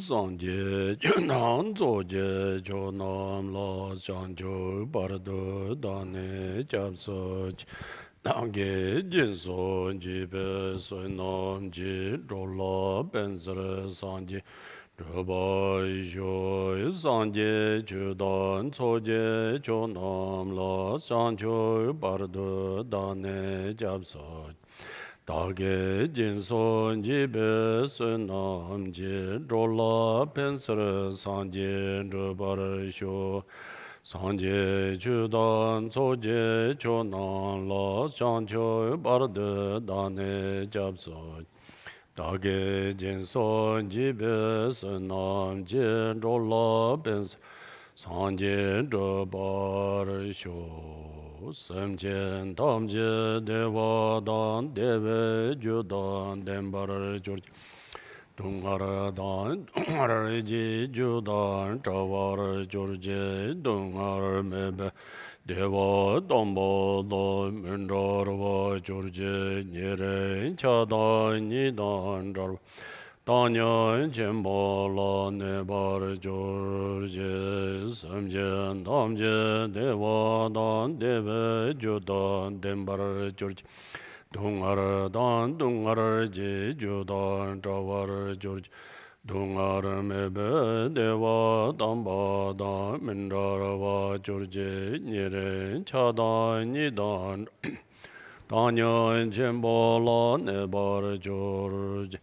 sanje nan zoje jo nam la chan jo bardo dane jab so dange jin so ji be so nam ji ro la ben zre sanje Draba yo sanje ju dan soje jo nam la chan jo bardo dane jab so Dage jinson jibe sunam ji rola pensar sanje rubar sho sanje judan soje chonan la chancho barde dane japso Dage jinson jibe sunam ji rola pensar sanje rubar sho Samchen tamje deva dan deve judan dembar jur dungar dan dungar ji judan tawar jurje dungar mebe deva dambo do mendar va jurje nyere chadan nidan dar Tanya Chembola Nebar George Samjan Damje Deva Dan Deve Judan Dembar George Dungar Dan Dungar Je Judan Tawar George Dungar Mebe Deva Damba Dan Mindarava George Nire Chadan Nidan Tanya Chembola Nebar George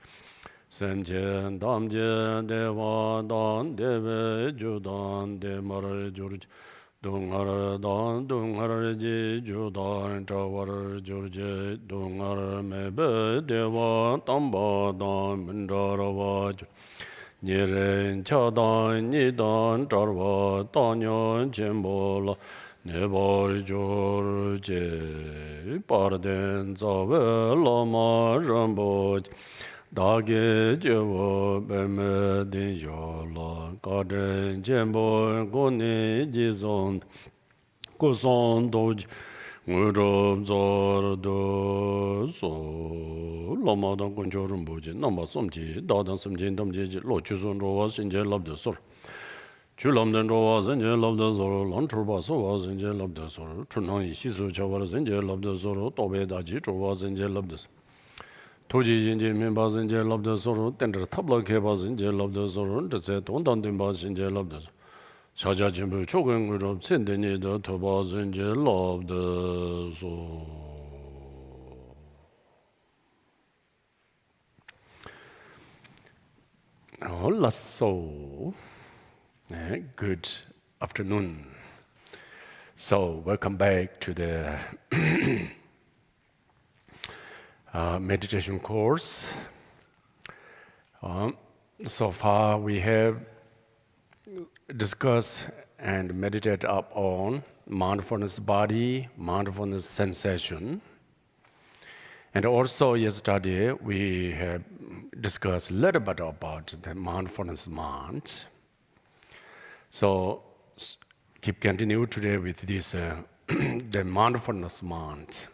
Semjen damje deva dan deve judan demar jurj dungar dan dungar ji judan tawar jurje dungar mebe deva tamba dan mindarava Niren chadan nidan tarva tanyan chembola nebar jurje parden zave lama ramboj Dage jevo beme din yola kaden jembo goni jizon kuson doj ngurob zor do so lamadan kunchorum boji namba somji dadan somji damji lo chuzon rowa sinje labde sor Chulamden rowa sinje labde sor lan turba sowa sinje labde sor chunan shisu chawar sinje labde sor tobe daji rowa sinje labde sor Toji jinje minba zinje labda soro, tendra tabla keba zinje labda soro, rizze tondan dimba zinje labda soro. Shaja jimbu chogun gurub tsende nida toba zinje labda soro. Hola so. Good afternoon. So, welcome back to the meditation course. So far we have discussed and meditated upon mindfulness body, mindfulness sensation. And also yesterday we have discussed a little bit about the mindfulness mind. So keep continue today with this the mindfulness mind.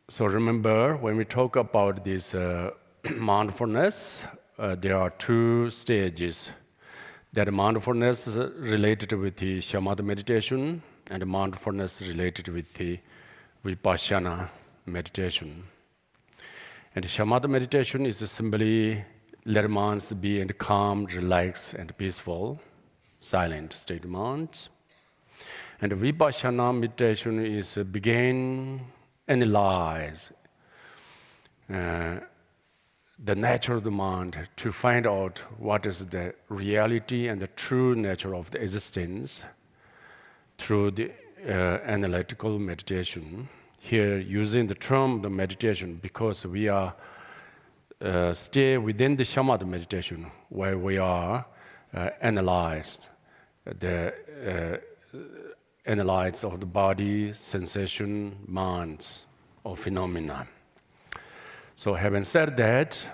So remember, when we talk about this mindfulness, there are two stages. That mindfulness is related with the shamatha meditation, and mindfulness related with the Vipassana meditation. And shamatha meditation is simply let minds be in calm, relaxed, and peaceful, silent state of mind. And Vipassana meditation is begin analyze the nature of the mind to find out what is the reality and the true nature of the existence through the analytical meditation. Here, using the term the meditation because we are stay within the shamatha meditation where we are analyze of the body, sensation, minds, or phenomena. So having said that,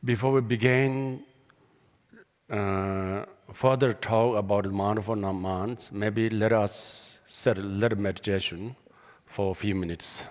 before we begin further talk about the mindfulness minds, maybe let us set a little meditation for a few minutes.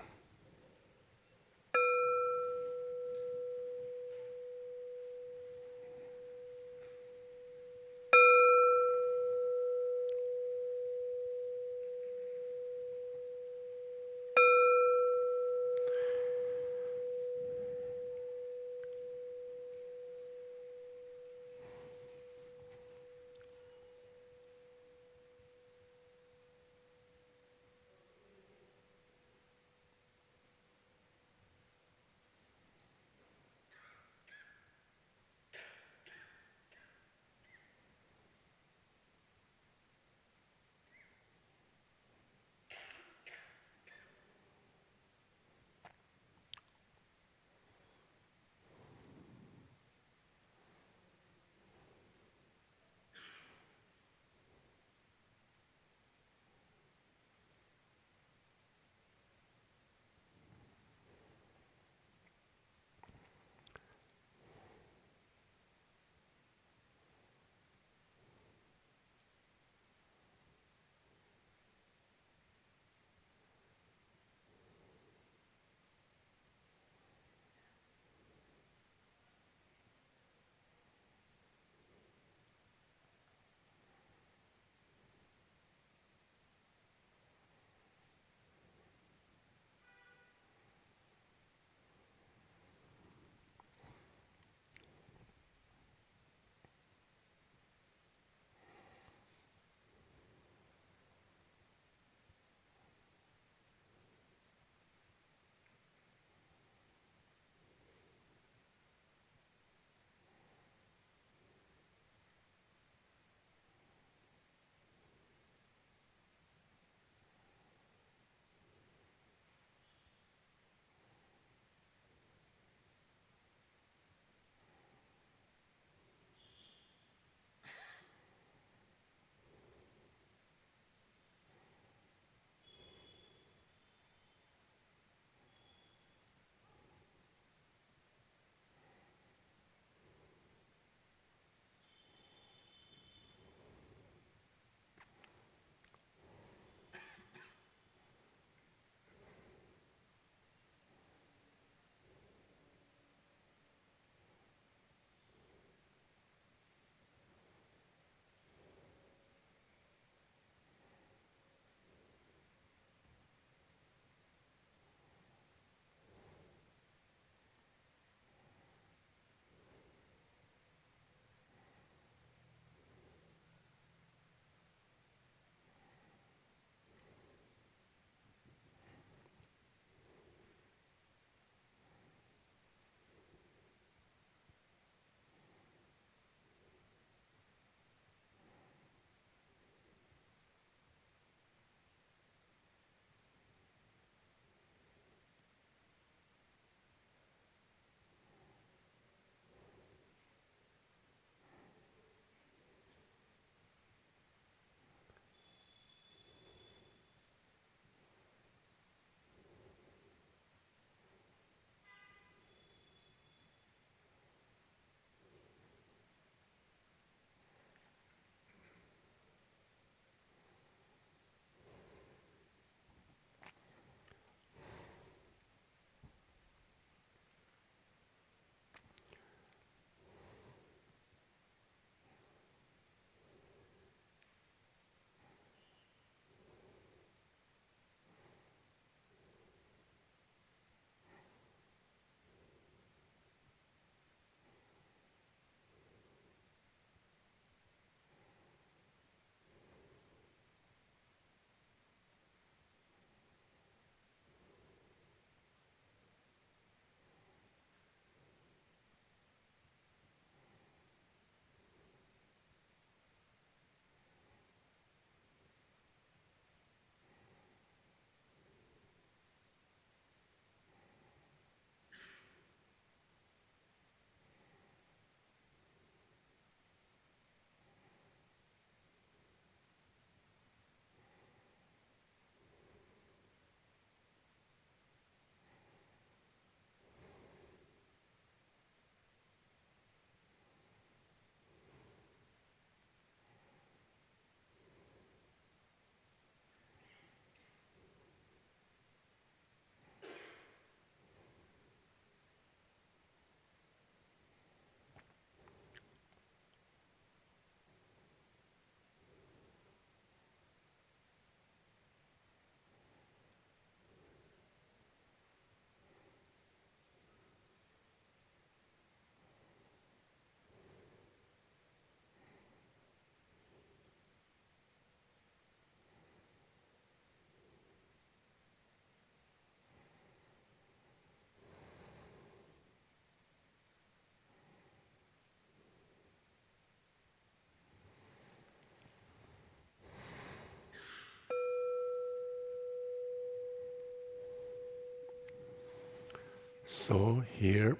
So here,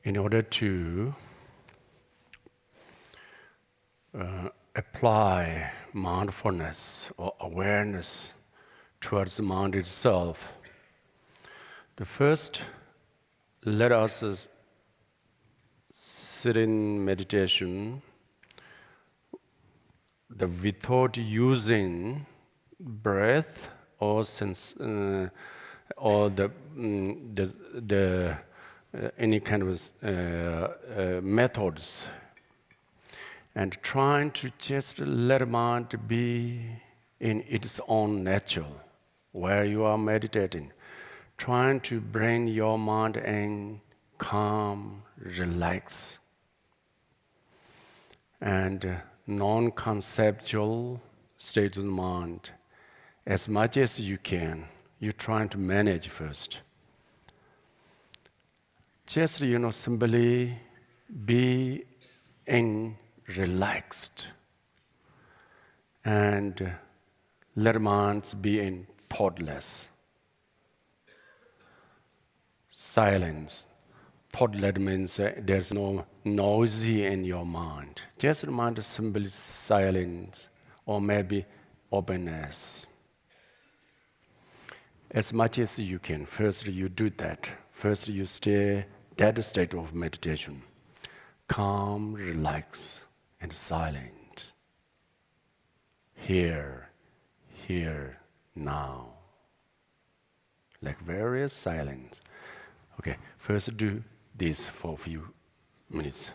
in order to apply mindfulness or awareness towards the mind itself, the first, let us sit in meditation without using breath or sense or the any kind of methods, and trying to just let mind be in its own nature where you are meditating, trying to bring your mind in calm, relax, and non-conceptual state of the mind as much as you can. You're trying to manage first. Just, simply be in relaxed and let minds be in thoughtless. Silence. Thoughtless means there's no noisy in your mind. Just the mind is simply silence or maybe openness. As much as you can, first you do that. First you stay that state of meditation. Calm, relaxed, and silent. Here, now. Like very silent. Okay, first do this for a few minutes.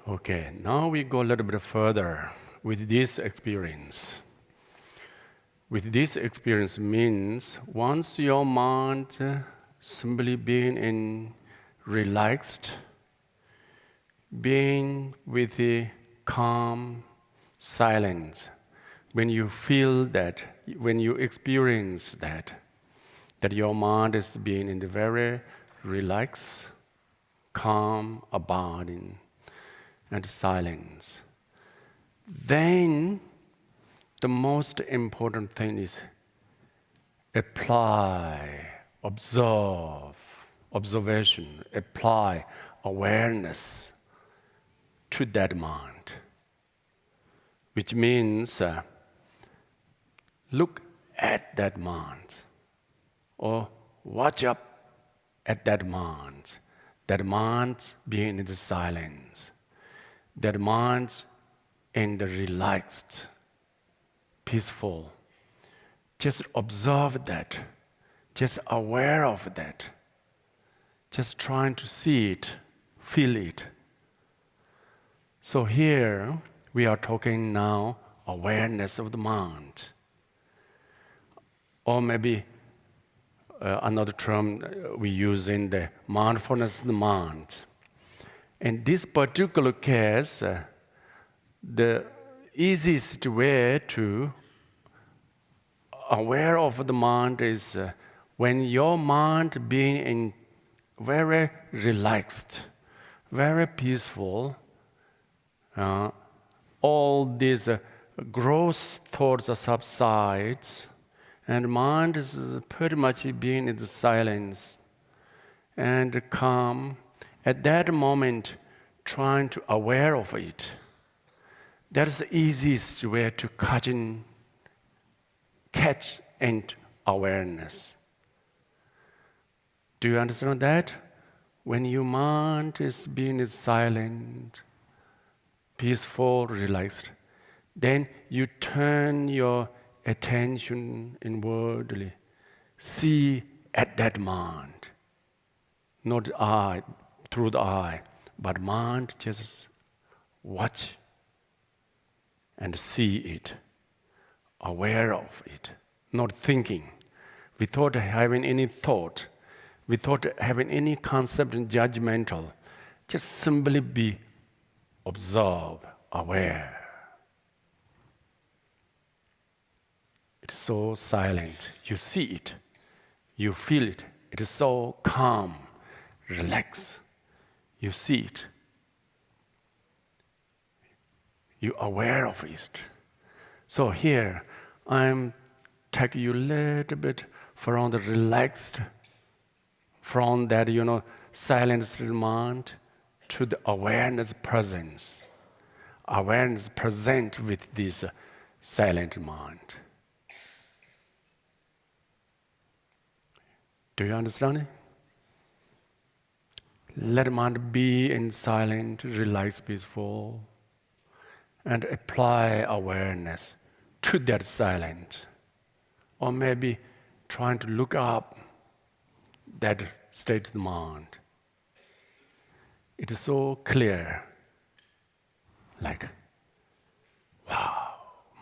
Okay, now we go a little bit further with this experience. With this experience means once your mind simply being in relaxed, being with a calm silence, when you feel that, when you experience that your mind is being in the very relaxed, calm, abiding, and silence, then the most important thing is observation, apply awareness to that mind, which means look at that mind or watch up at that mind being in the silence, that mind in the relaxed, peaceful. Just observe that, just aware of that, just trying to see it, feel it. So here we are talking now awareness of the mind, or maybe another term we use in the mindfulness of the mind. In this particular case, the easiest way to aware of the mind is when your mind being in very relaxed, very peaceful, all these gross thoughts subsides, and mind is pretty much being in the silence and calm. At that moment, trying to aware of it. That's the easiest way to catch and awareness. Do you understand that? When your mind is being silent, peaceful, relaxed, then you turn your attention inwardly, see at that mind, not the eye, through the eye, but mind just watch and see it, aware of it, not thinking, without having any thought, without having any concept and judgmental, just simply be observe, aware. It's so silent. You see it, you feel it. It is so calm, relaxed. You see it. You're aware of it. So here, I'm taking you a little bit from the relaxed, from that, silenced mind to the awareness presence. Awareness present with this silent mind. Do you understand it? Let mind be in silent, relaxed, peaceful, and apply awareness to that silence. Or maybe trying to look up that state of the mind. It is so clear, like, wow,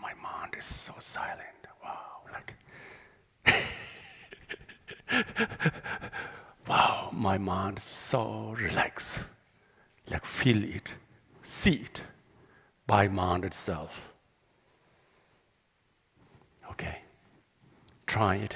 my mind is so silent. Wow, like, wow, my mind is so relaxed. Like, feel it, see it by mind itself. Okay, try it.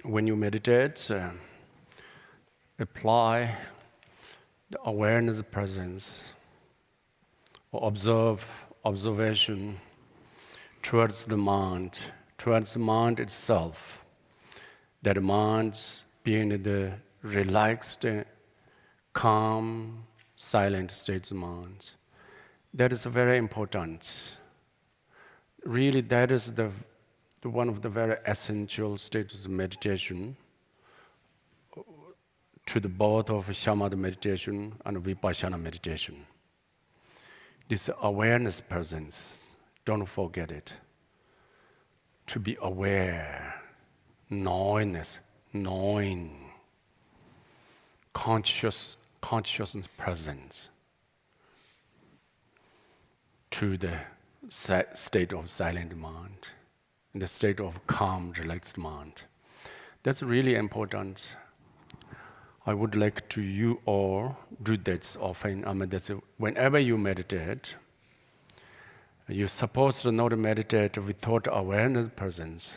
when you meditate, apply the awareness presence or observation towards the mind itself. That mind being the relaxed, calm, silent state of mind. That is very important. Really, that is the one of the very essential stages of meditation to the both of shamatha meditation and Vipassana meditation. This awareness presence, don't forget it. To be aware, knowingness, knowing, consciousness presence to the state of silent mind, in the state of calm, relaxed mind. That's really important. I would like to you all do that often. Whenever you meditate, you're supposed to not meditate without awareness presence,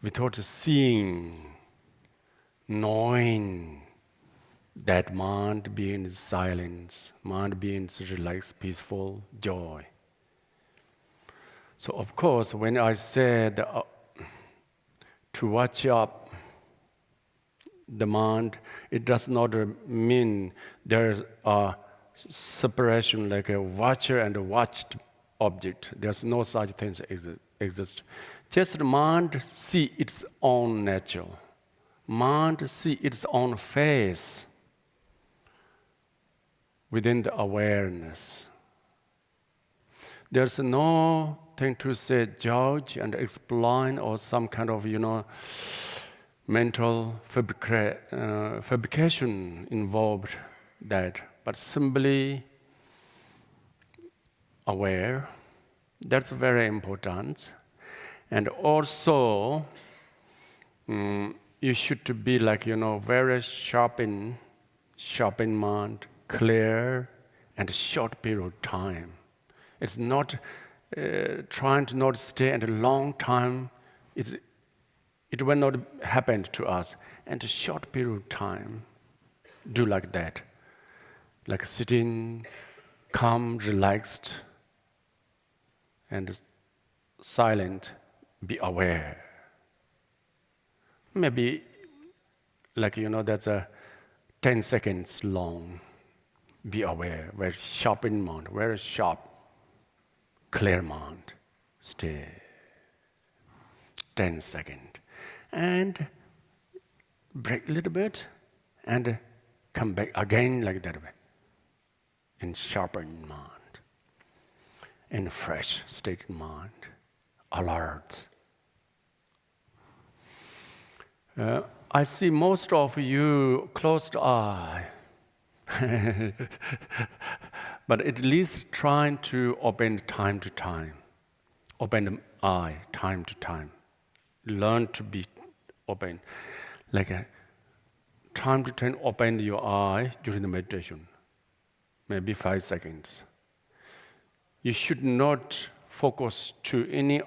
without seeing, knowing that mind being silence, mind being relaxed, peaceful, joy. So of course, when I said to watch up the mind, it does not mean there's a separation like a watcher and a watched object. There's no such thing exist. Just the mind see its own nature. Mind see its own face within the awareness. There's no thing to say, judge and explain or some kind of, mental fabrication involved that, but simply aware. That's very important. And also, you should be like, very sharp in mind, clear, and short period of time. It's not trying to not stay at a long time. It will not happen to us. And a short period of time, do like that. Like sitting, calm, relaxed, and silent, be aware. Maybe, like, that's a 10 seconds long. Be aware, very sharp in mind, very sharp, clear mind. Stay 10 seconds. And break a little bit and come back again like that way. And sharpen mind. In a fresh state of mind. Alert. I see most of you closed eye. But at least trying to open time to time. Open the eye time to time. Learn to be open. Like a time to time, open your eye during the meditation. Maybe 5 seconds. You should not focus to any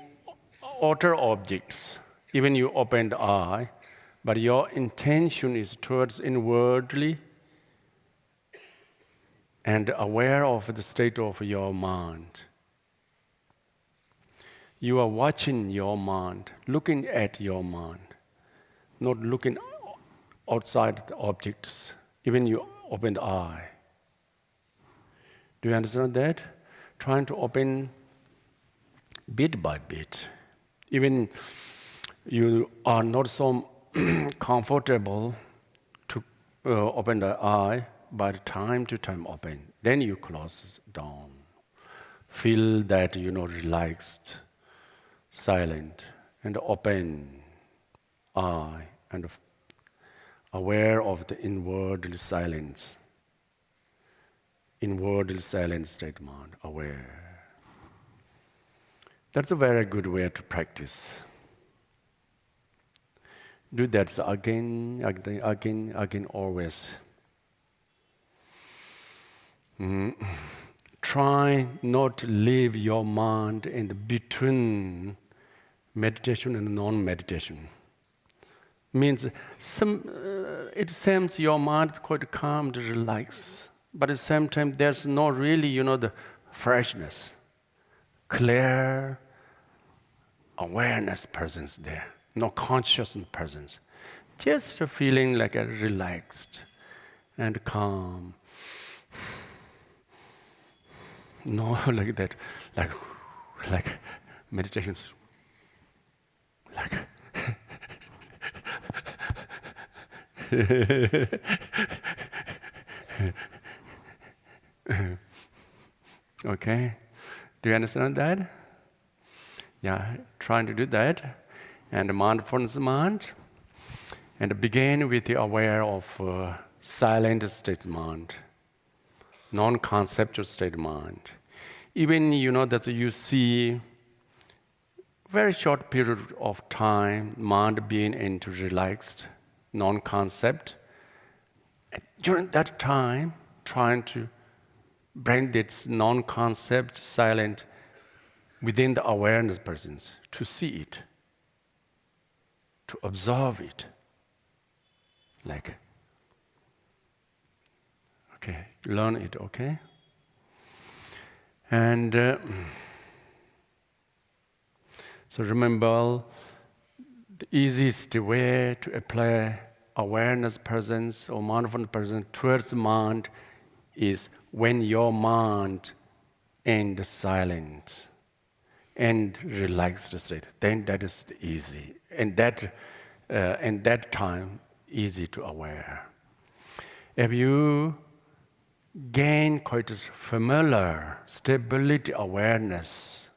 outer objects. Even you open the eye, but your intention is towards inwardly and aware of the state of your mind. You are watching your mind, looking at your mind, not looking outside the objects, even you open the eye. Do you understand that? Trying to open bit by bit. Even you are not so comfortable to open the eye, but time to time open. Then you close it down. Feel that, relaxed, silent, and open eye, and aware of the inward silence. Inward silent state mind, aware. That's a very good way to practice. Do that again, always. Try not to leave your mind in between meditation and non-meditation. Means it seems your mind is quite calm and relaxed, but at the same time there's no really, the freshness, clear awareness presence there, no consciousness presence. Just a feeling like a relaxed and calm. No, like that, like meditations, like. Okay, do you understand that? Yeah, trying to do that, and mindfulness mind, and begin with the aware of silent state mind, non-conceptual state mind. Even that you see very short period of time, mind being into relaxed, non-concept. And during that time, trying to bring this non-concept, silent, within the awareness presence, to see it, to observe it. Like, okay, learn it, okay? And so remember, the easiest way to apply awareness presence or mindfulness presence towards the mind is when your mind in the silence and relaxed state. Then that is easy, and that time easy to aware. If you gain quite a familiar stability awareness,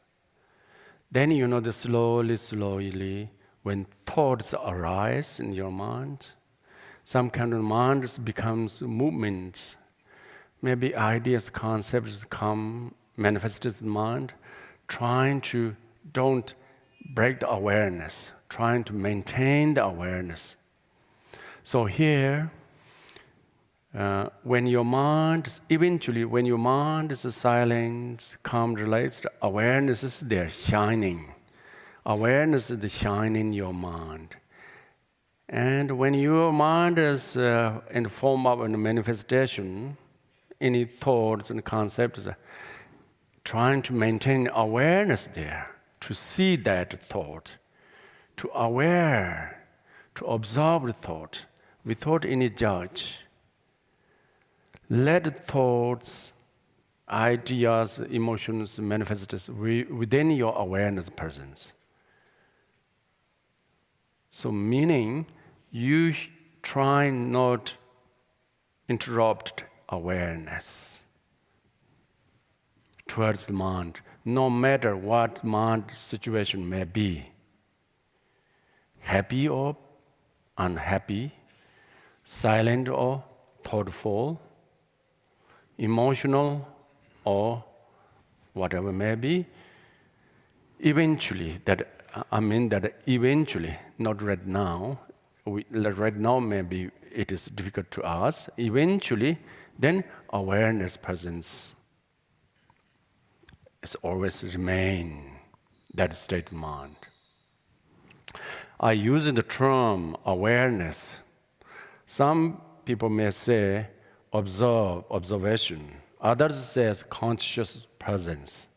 then that slowly, when thoughts arise in your mind, some kind of mind becomes movements. Maybe ideas, concepts come, manifested in mind, trying to don't break the awareness, trying to maintain the awareness. So here, when your mind is silent, calm, relaxed, awareness is there, shining. Awareness is shining in your mind. And when your mind is in the form of a manifestation, any thoughts and concepts, trying to maintain awareness there, to see that thought, to aware, to observe the thought, without any judge. Let thoughts, ideas, emotions manifest within your awareness presence. So meaning, you try not interrupt awareness towards the mind, no matter what mind situation may be, happy or unhappy, silent or thoughtful, emotional or whatever may be. Eventually, not right now. Right now, maybe it is difficult to us. Eventually, then awareness presence is always remain that state of mind. I use the term awareness. Some people may say observation. Others says conscious presence.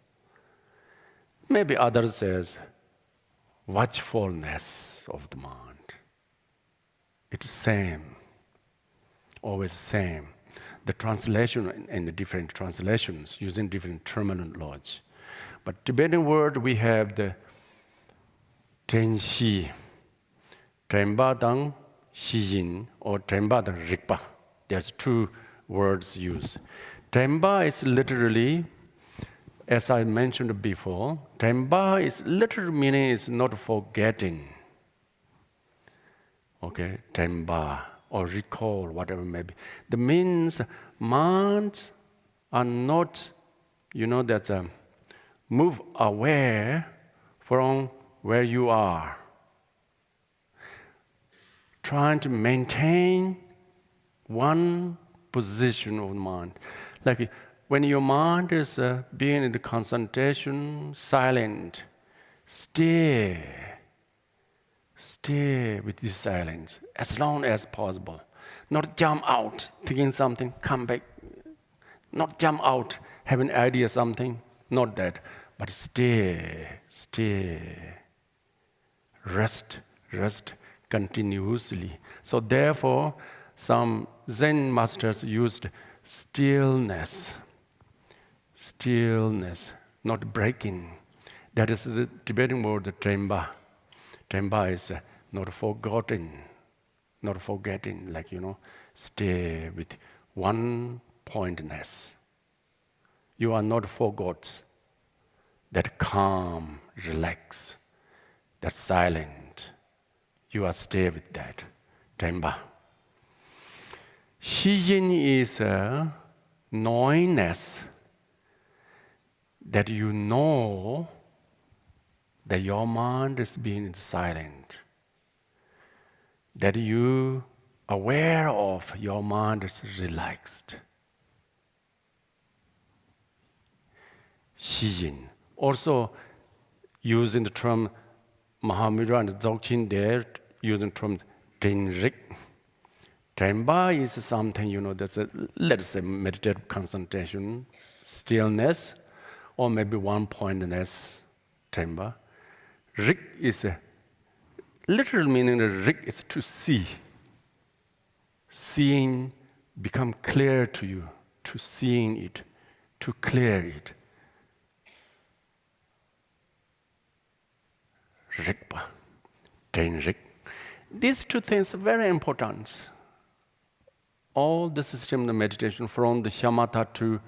Maybe others says watchfulness of the mind. It's same, always same. The translation and the different translations using different terminology. But Tibetan word we have the Tenshi, Tremba Dang Shijin, or Tremba Dang Rikpa. There's two words used. Tremba is literally, as I mentioned before, Tremba is literal meaning is not forgetting. Okay, Tremba, or recall, whatever may be. The means minds are not, that's a move aware from where you are. Trying to maintain one position of mind. Like when your mind is being in the concentration, silent, stay, Stay with this silence as long as possible. Not jump out, thinking something, come back. Not jump out, have an idea something, not that. But stay. Rest continuously. So therefore, some Zen masters used stillness, not breaking. That is the Tibetan word Tremba. Tremba is not forgetting, like, stay with one pointness. You are not forgot. That calm, relax, that silent. You are stay with that. Tremba. Hijin is a knowingness that you know that your mind is being silent, that you aware of your mind is relaxed. Hijin. Also, using the term Mahamudra and Dzogchen there, using the term Tenrik. Tremba is something, that's let's say meditative concentration, stillness, or maybe one pointedness, Tremba. Rik is a literal meaning of Rik is to see. Seeing become clear to you, to seeing it, to clear it. Rikpa, Tenrik. These two things are very important. All the system of the meditation, from the shamatha to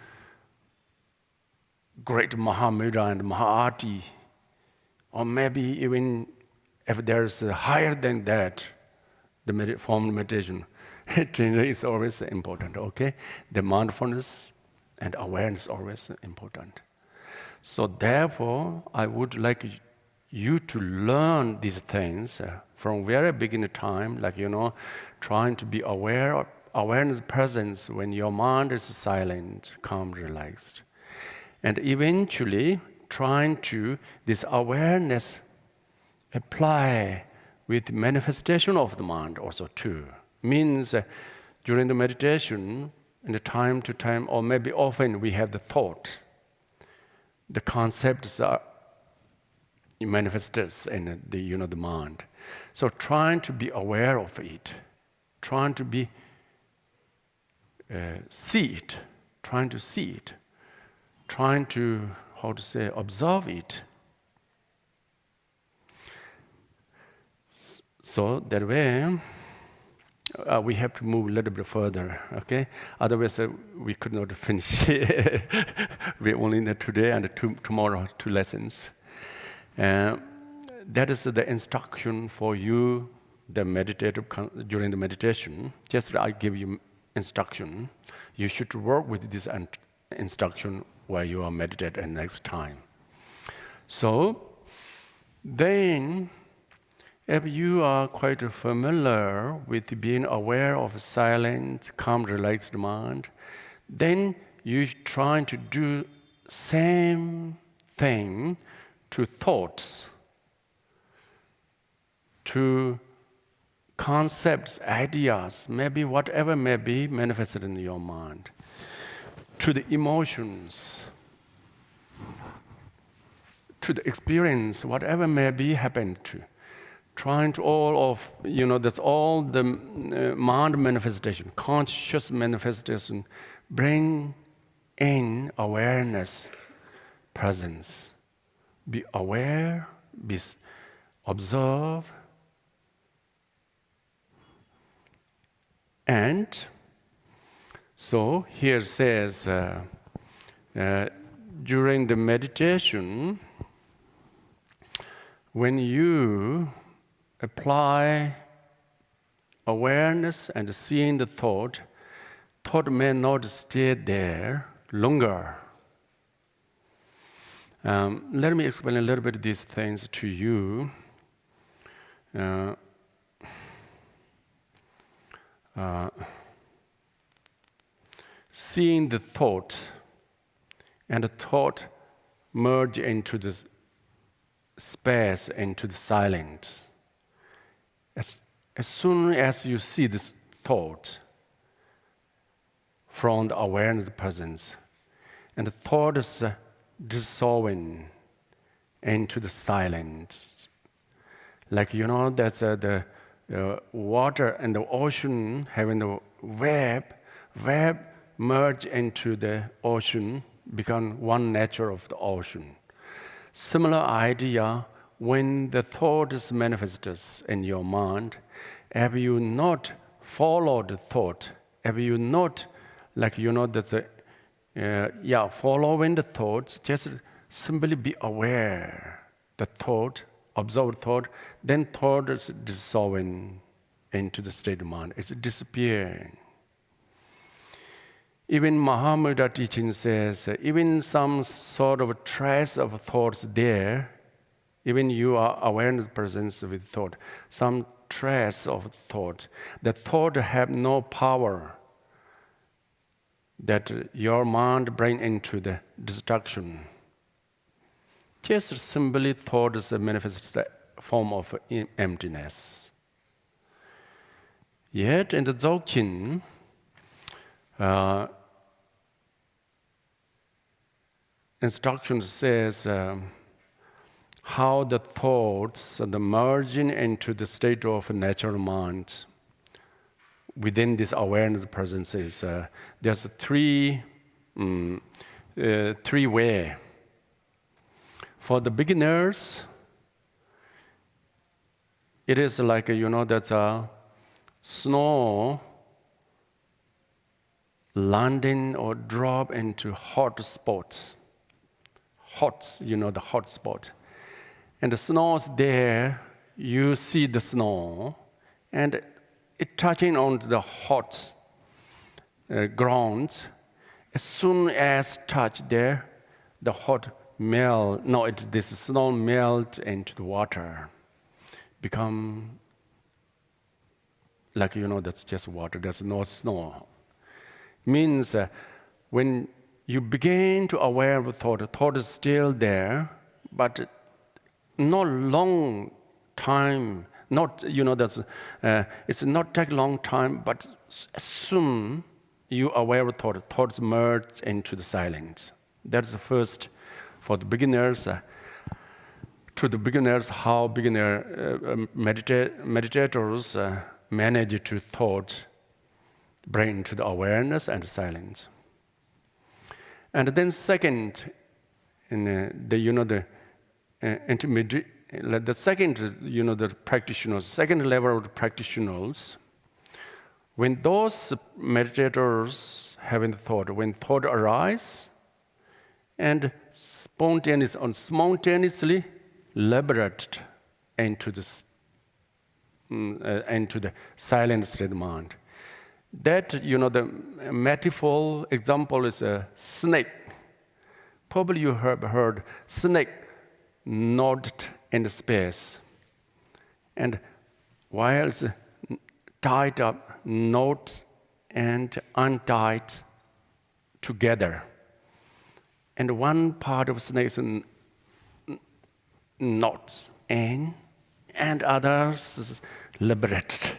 great Mahamudra and Mahaarti, or maybe even if there's higher than that, the form of meditation, is always important, okay? The mindfulness and awareness is always important. So therefore, I would like you to learn these things from very beginning time, like, trying to be aware of awareness presence when your mind is silent, calm, relaxed. And eventually, trying to this awareness apply with manifestation of the mind also too. Means during the meditation, in the time to time, or maybe often we have the thought. The concepts are manifested in the mind. So trying to be aware of it, trying to be see it, trying to observe it. So that way, we have to move a little bit further, okay? Otherwise, we could not finish. We only need today and tomorrow 2 lessons. That is the instruction for you, the meditative during the meditation. Just I give you instruction. You should work with this instruction while you are meditating next time. So then, if you are quite familiar with being aware of silent, calm, relaxed mind, then you try to do same thing to thoughts, to concepts, ideas, maybe whatever may be manifested in your mind, to the emotions, to the experience, whatever may be happened to. Trying to that's all the mind manifestation, conscious manifestation, bring in awareness, presence. Be aware, observe, and so here says, during the meditation, when you apply awareness and seeing the thought may not stay there longer. Let me explain a little bit these things to you. Seeing the thought and the thought merge into the space, into the silence. As, as soon as you see this thought from the awareness presence, and the thought is dissolving into the silence. Like, that's the water and the ocean having the web merge into the ocean, become one nature of the ocean. Similar idea, when the thought is manifested in your mind, if you not follow the thought, if you not, like, that's following the thoughts, just simply be aware the thought, observe thought, then thought is dissolving into the state of mind. It's disappearing. Even Mahamudra teaching says, even some sort of trace of thoughts there, even you are aware of the presence with thought, some trace of thought, the thought have no power that your mind bring into the destruction. Just simply thought is a manifest form of emptiness. Yet in the Dzogchen, instruction says how the thoughts are merging into the state of natural mind. Within this awareness presence is there's three way. For the beginners, it is like that's a snow landing or drop into hot spots. The hot spot. And the snow is there, you see the snow, and it touching on the hot ground. As soon as touch there, the hot this snow melt into the water, become like, that's just water, there's no snow. Means when you begin to aware of thought is still there, but not long time, it's not take long time, but as soon you aware of thoughts merge into the silence. That's the first, for the beginners, to the beginners, how meditators manage to thought bring into the awareness and silence. And then second, in the intermediate, the second, the practitioners, second level of the practitioners, when those meditators having thought, when thought arise, and spontaneously liberated into the silent state of mind. That, the metaphor example is a snake. Probably you have heard snake nodded in the space. And while it's tied up, knot and untied together. And one part of snake is knots in, and others is liberated.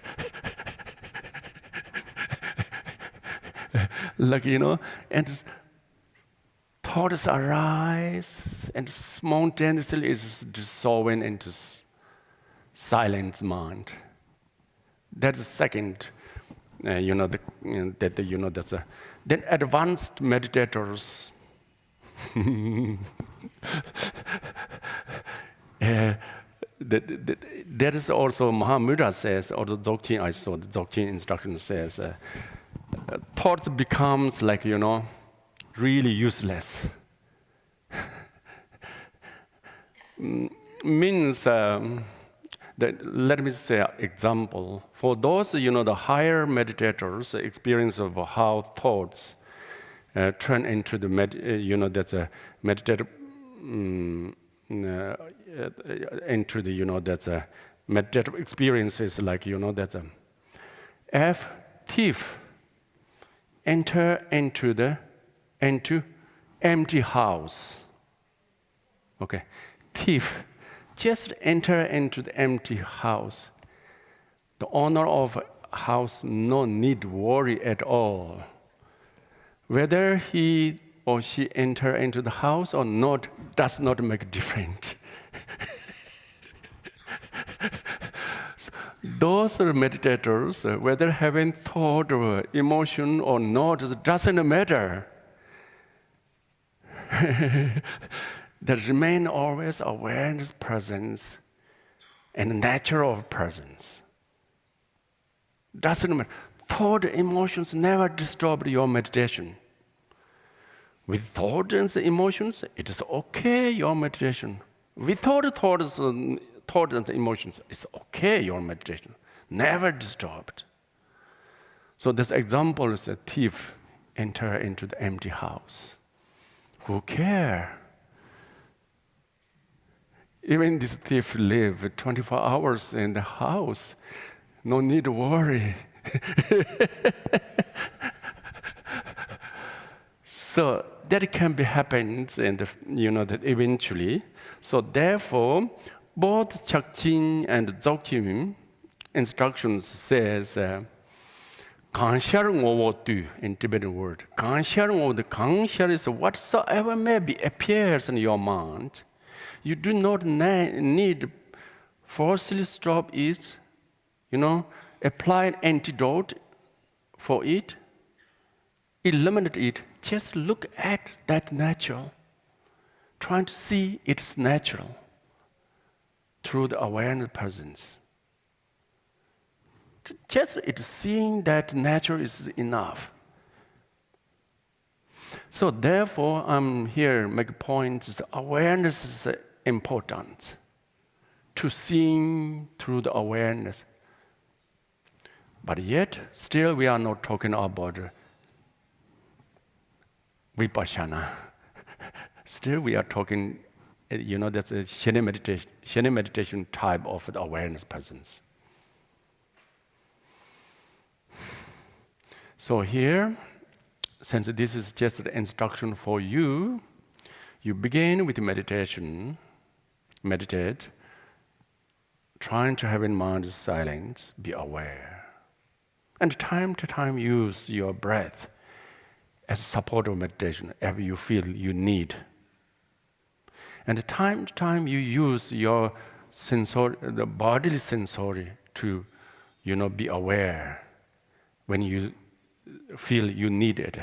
Like, and thoughts arise and spontaneously is dissolving into silent mind. That's the second, that's a. Then advanced meditators, that is also Mahamudra says, or the Dzogchen, I saw the Dzogchen instruction says, thoughts becomes like, really useless. Means, let me say an example. For those, the higher meditators, experience of how thoughts turn into the, that's a meditative, into the, that's a meditative experiences like, that's a, if thief enter into empty house. Okay, thief just enter into the empty house. The owner of a house no need worry at all. Whether he or she enter into the house or not does not make a difference. Those meditators, whether having thought or emotion or not, it doesn't matter. They remain always awareness, presence, and nature of presence. Doesn't matter. Thought, emotions never disturb your meditation. With thoughts and emotions, it is okay, your meditation. Without thoughts and emotions, it's okay, your meditation. Never disturbed. So this example is a thief enter into the empty house. Who care? Even this thief live 24 hours in the house. No need to worry. So that can be happened, and that eventually. So therefore, both Chakchin and Dzogchen instructions says, Gangsharung over tu in Tibetan word. Gangsharung over the Gangshar is whatsoever may be appears in your mind. You do not need forcefully stop it, apply an antidote for it, eliminate it. Just look at that natural, trying to see it's natural through the awareness presence. Just it's seeing that natural is enough. So therefore, I'm here make points. Awareness is important to seeing through the awareness. But yet, still we are not talking about Vipassana. Still we are talking, that's a Shen meditation type of the awareness presence. So here, since this is just an instruction for you, you begin with meditation, meditate, trying to have in mind silence, be aware. And time to time use your breath as a support of meditation, if you feel you need. And time to time you use your the bodily sensory to, be aware when you feel you need it.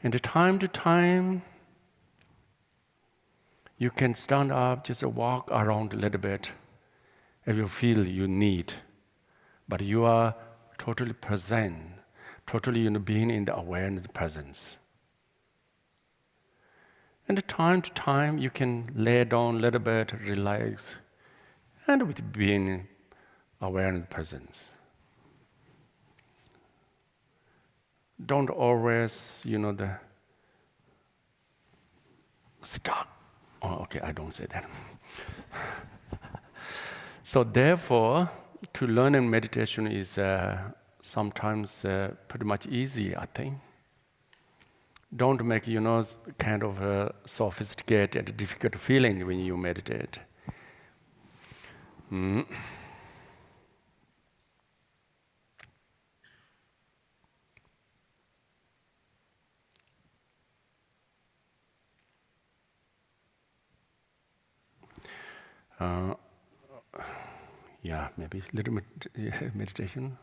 And time to time, you can stand up, just walk around a little bit if you feel you need. But you are totally present, totally being in the awareness presence. And time to time, you can lay down a little bit, relax, and with being awareness presence. Don't always, the stuck. Oh, okay, I don't say that. So therefore, to learn in meditation is sometimes pretty much easy, I think. Don't make, kind of a sophisticated and difficult feeling when you meditate. Maybe a little bit meditation.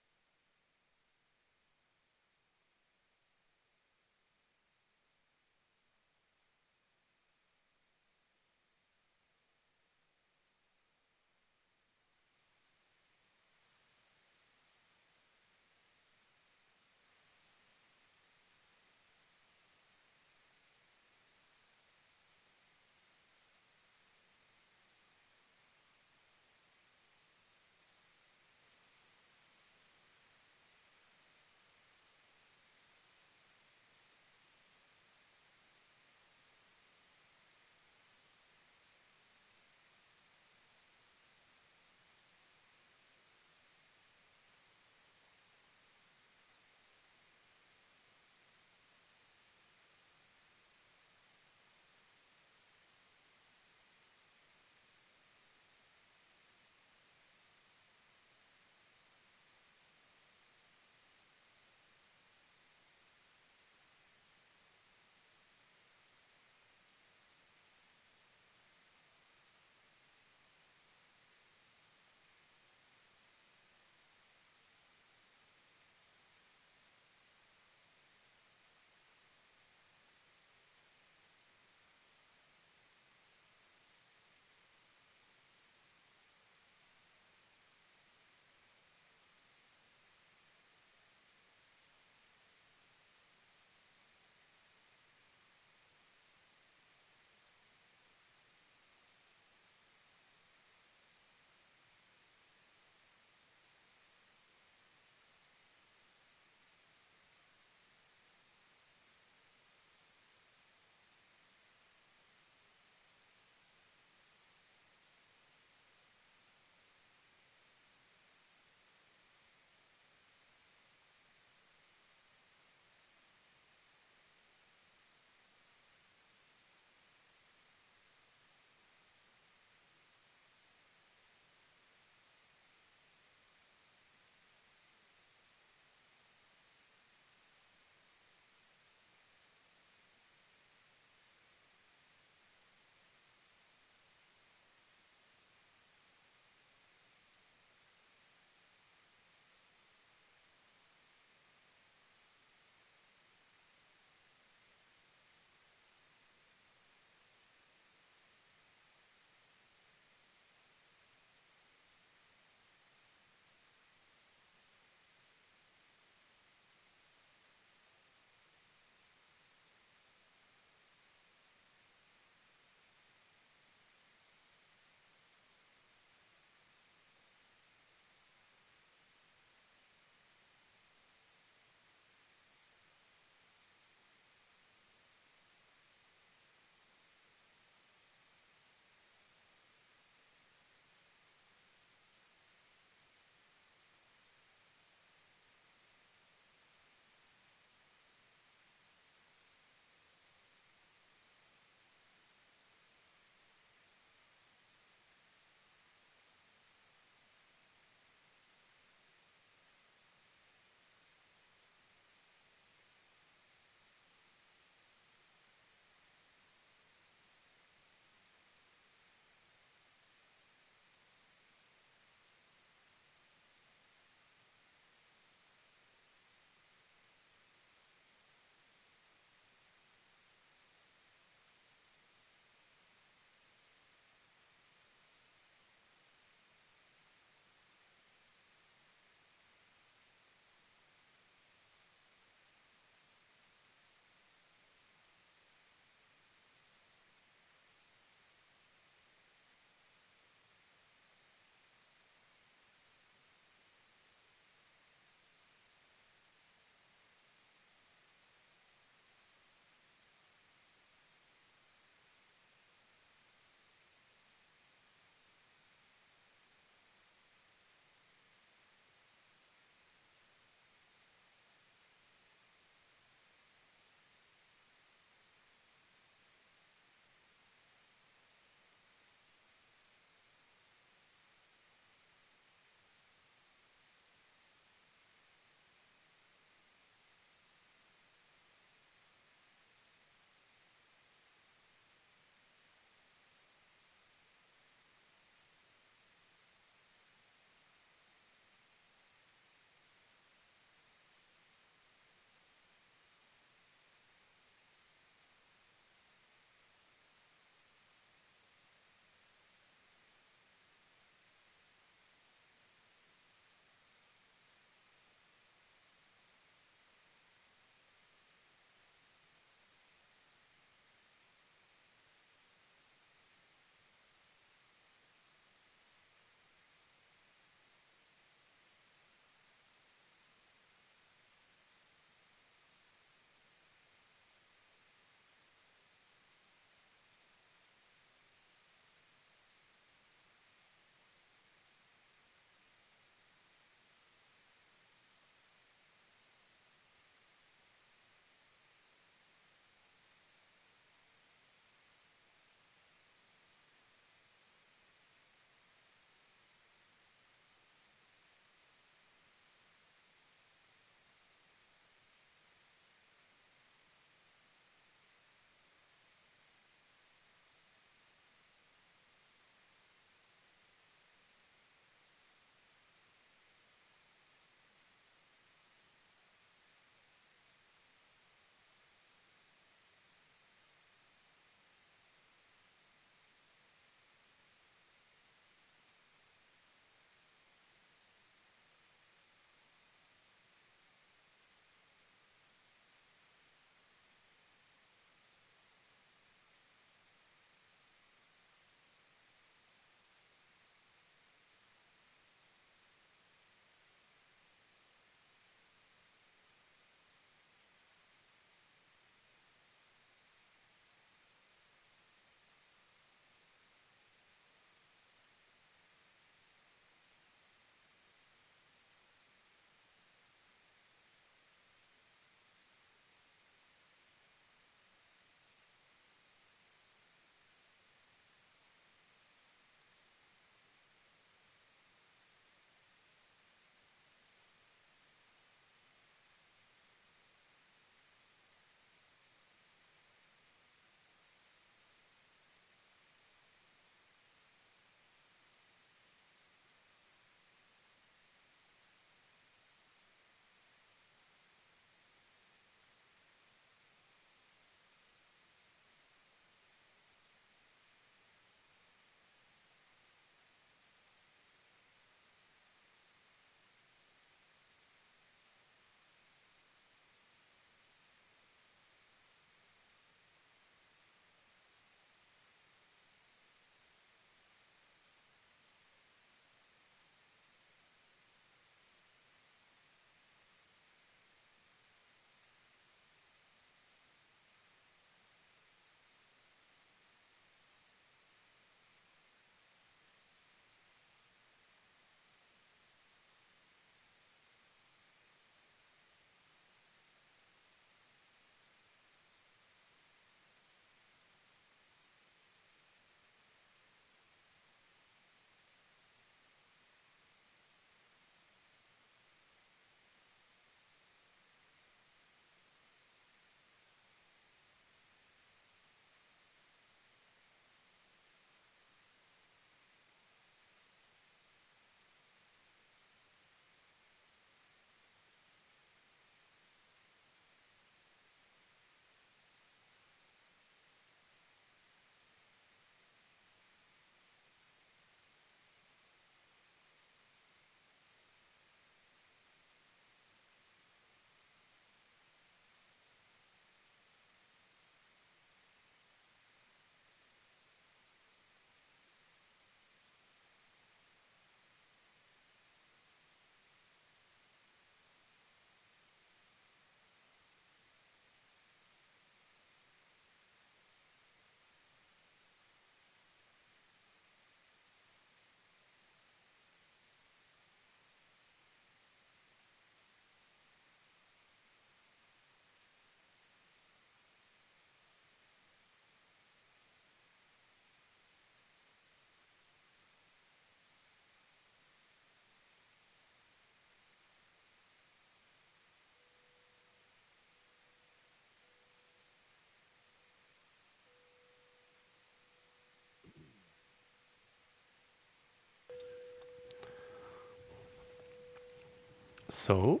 So,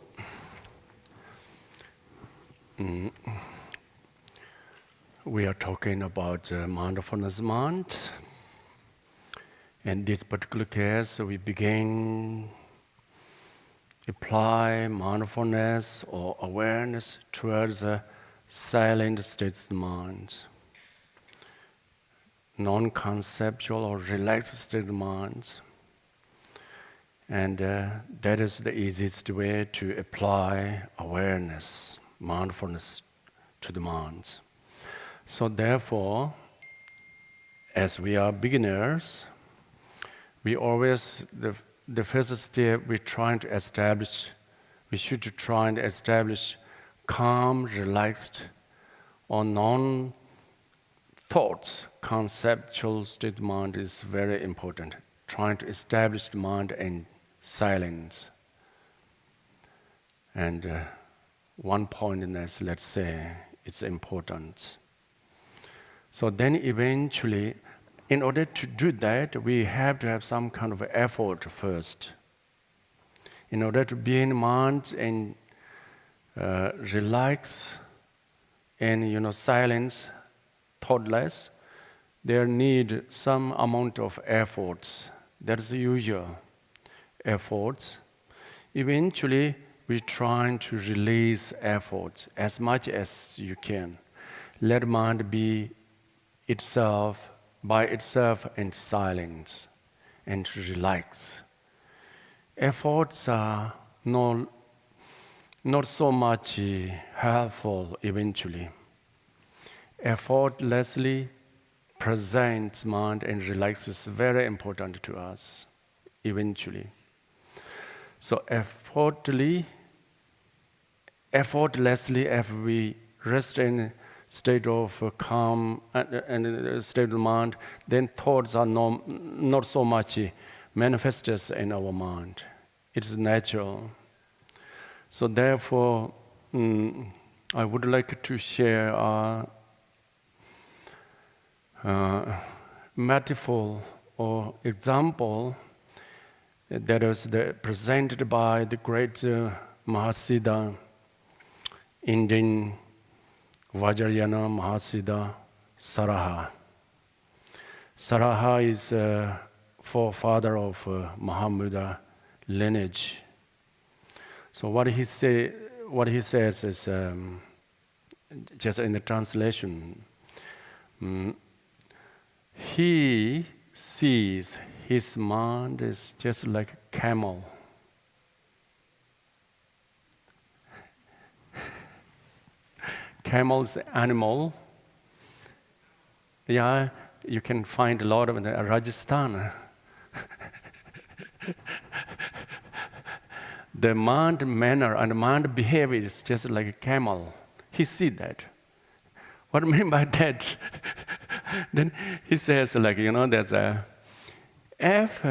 we are talking about mindfulness month. In this particular case, we begin apply mindfulness or awareness towards the silent states of the mind, non-conceptual or relaxed state of the mind. And that is the easiest way to apply awareness, mindfulness to the mind. So therefore, as we are beginners, we always, the first step we should try and establish calm, relaxed, or non-thoughts, conceptual state of mind is very important. Trying to establish the mind in silence. And one point in this, let's say, it's important. So then eventually, in order to do that, we have to have some kind of effort first. In order to be in the mind and relax and silence, thoughtless, there need some amount of efforts. That is the usual efforts. Eventually, we try to release efforts as much as you can. Let mind be itself, by itself in silence, and to relax. Efforts are not so much helpful eventually. Effortlessly present mind and relax is very important to us eventually. So effortlessly, if we rest in state of calm and state of mind, then thoughts are not so much manifested in our mind. It is natural. So therefore, I would like to share a metaphor or example that was presented by the great Mahasiddha, Indian Vajrayana Mahasiddha Saraha. Saraha is forefather of Mahamudra lineage. So what he says is, just in the translation, he sees his mind is just like a camel. Camel is an animal. Yeah, you can find a lot of it in Rajasthan. The mind manner and mind behavior is just like a camel. He sees that. What do I mean by that? Then he says, that if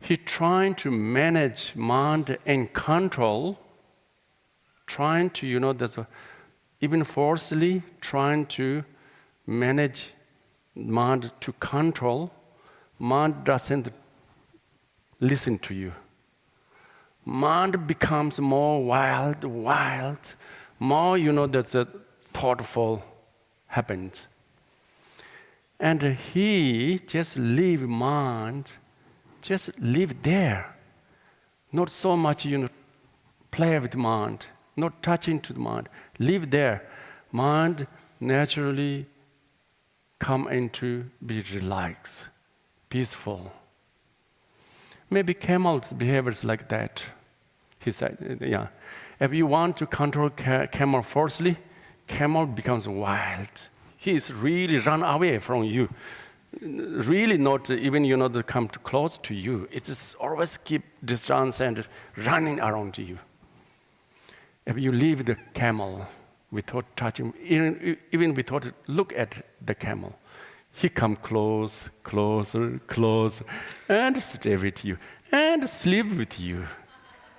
he trying to manage mind and control, trying to, even forcefully trying to manage mind to control, mind doesn't listen to you. Mind becomes more wild, more, that's a thoughtful happens. And he just leave mind, just live there. Not so much, play with mind, not touching to the mind. Live there. Mind naturally come into be relaxed, peaceful. Maybe camels' behavior is like that. He said, yeah. If you want to control camel forcefully, camel becomes wild. He is really run away from you. Really not even, to come too close to you. It is always keep distance and running around you. If you leave the camel without touching, even without look at the camel, he come closer, and stay with you, and sleep with you.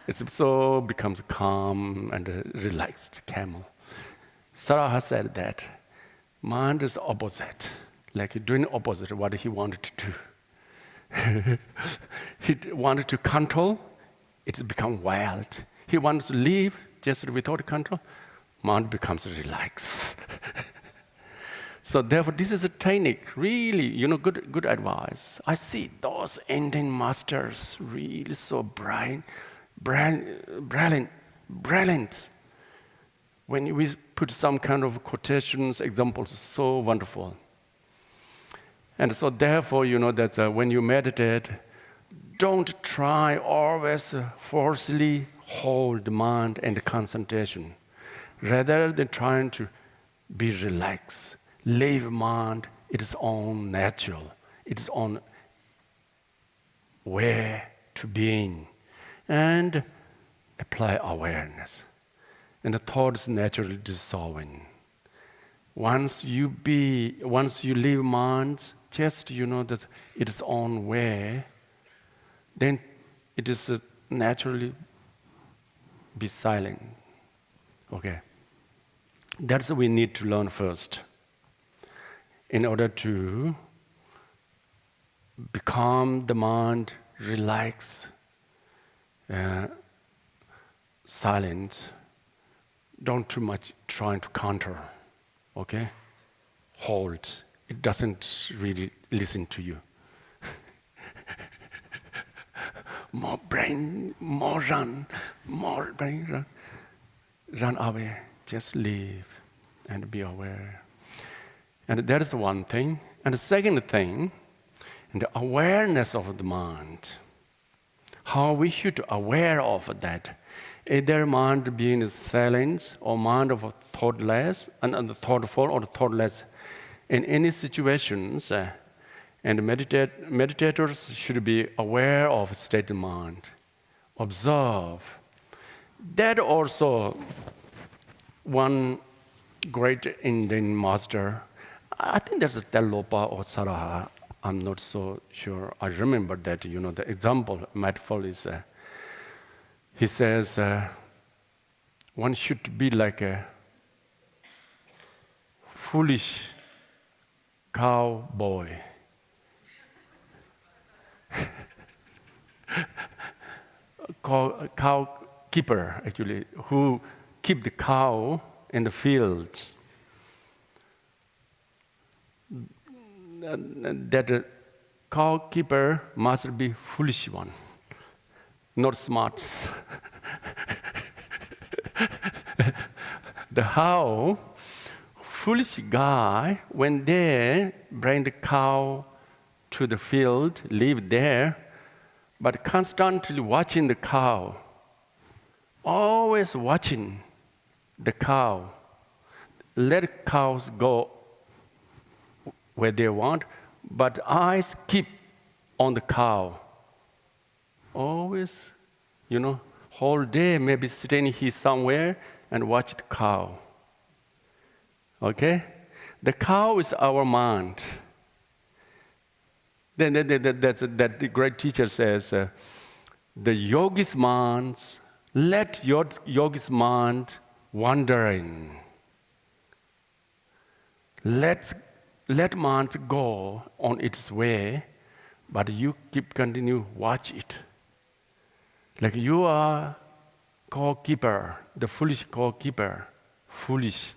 It so becomes calm and relaxed camel. Saraha said that mind is opposite, like doing opposite what he wanted to do. He wanted to control, It's become wild. He wants to live just without control. Mind becomes relaxed. So therefore, this is a technique, really, good advice. I see those Indian masters really so brilliant. When we put some kind of quotations, examples, so wonderful. And so therefore, that when you meditate, don't try always forcefully hold the mind and concentration. Rather than trying to be relaxed, leave mind its own natural, its own way to being, and apply awareness. And the thoughts naturally dissolving. Once you leave mind just that its own way, then it is naturally be silent. Okay. That's what we need to learn first. In order to become the mind relaxed, silent, don't too much trying to counter, okay? Hold. It doesn't really listen to you. More brain, more run, more brain run. Run away, just leave and be aware. And that is one thing. And the second thing, the awareness of the mind. How we should aware of that. Either mind being silent or mind of thoughtless, and thoughtful or thoughtless. In any situations, and meditators should be aware of state of mind. Observe. That also, one great Indian master, I think that's Karmapa or Saraha, I'm not so sure. I remember that, the example, mindful is, he says, one should be like a foolish cowboy. Cow keeper, actually, who keep the cow in the field. That cow keeper must be foolish one, not smart. The how foolish guy, when they bring the cow to the field, live there, but constantly watching the cow, always watching the cow. Let cows go where they want, but eyes keep on the cow. Always, whole day maybe sitting here somewhere and watch the cow. Okay? The cow is our mind. Then that the great teacher says, the yogi's mind, let your yogi's mind wandering. Let mind go on its way, but you continue watch it. Like you are cow-keeper, the foolish cow-keeper, foolish.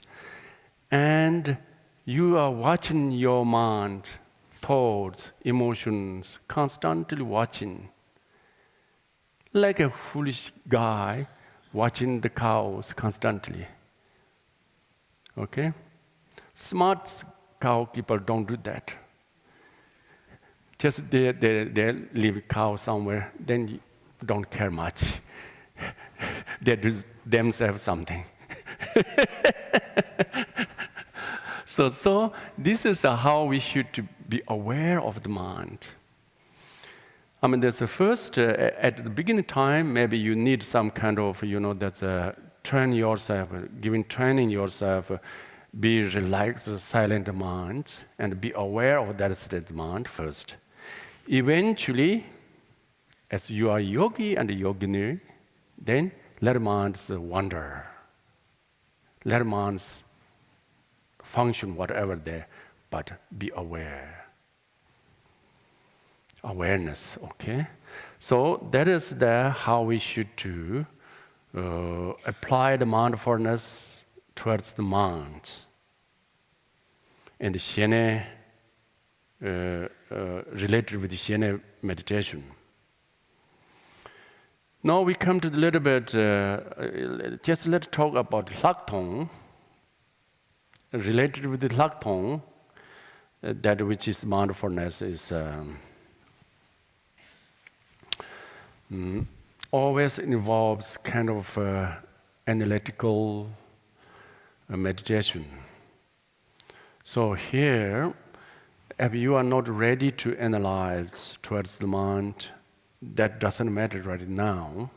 And you are watching your mind, thoughts, emotions, constantly watching. Like a foolish guy watching the cows constantly. Okay? Smart cow keeper don't do that. Just they leave cow somewhere, then you don't care much. They do themselves something. So this is how we should be aware of the mind. I mean, there's a first, at the beginning time, maybe you need some kind of, train yourself, training yourself, be relaxed, silent mind, and be aware of that state of mind first. Eventually, as you are yogi and yogini, then let minds wander. Let minds function whatever there, but be aware. Awareness, okay? So that is how we should do apply the mindfulness towards the mind and the Shene related with the Shene meditation. Now we come to a little bit, just let's talk about Laktong. Related with the Laktong, that which is mindfulness is always involves kind of analytical meditation. So here, if you are not ready to analyze towards the mind, that doesn't matter right now.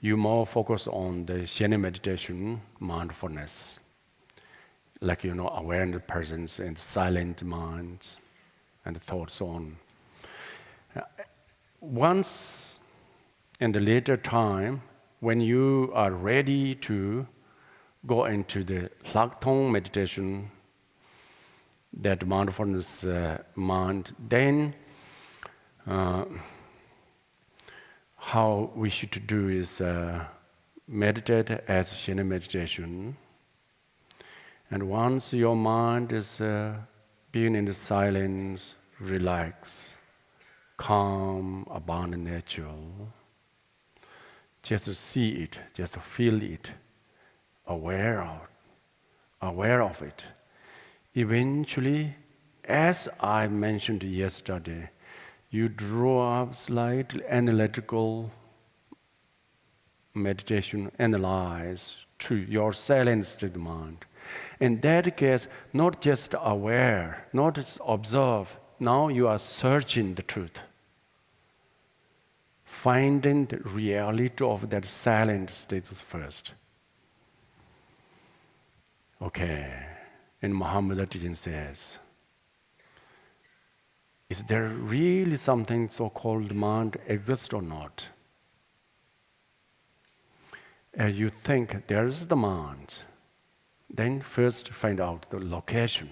You more focus on the Shene meditation, mindfulness, like awareness presence and silent minds and thoughts on. Once in the later time, when you are ready to go into the Laktong meditation, that mindfulness mind, then how we should do is meditate as Shene meditation. And once your mind is being in the silence, relax, calm, abundant nature, just see it, just feel it, aware of it. Eventually, as I mentioned yesterday, you draw up slightly analytical meditation, analyze to your silent state of mind. In that case, not just aware, not just observe, now you are searching the truth, finding the reality of that silent status first. Okay, and Muhammad teaching says, is there really something so-called mind exists or not? As you think there is the mind, then first find out the location.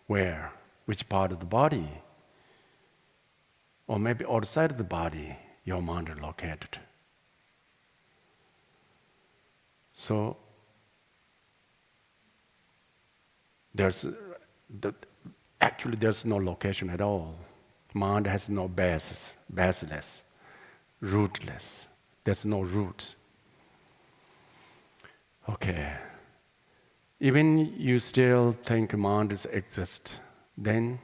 Where? Which part of the body? Or maybe outside of the body, your mind is located. So, actually there's no location at all. Mind has no baseless, rootless. There's no root. Okay. Even you still think mind exists, then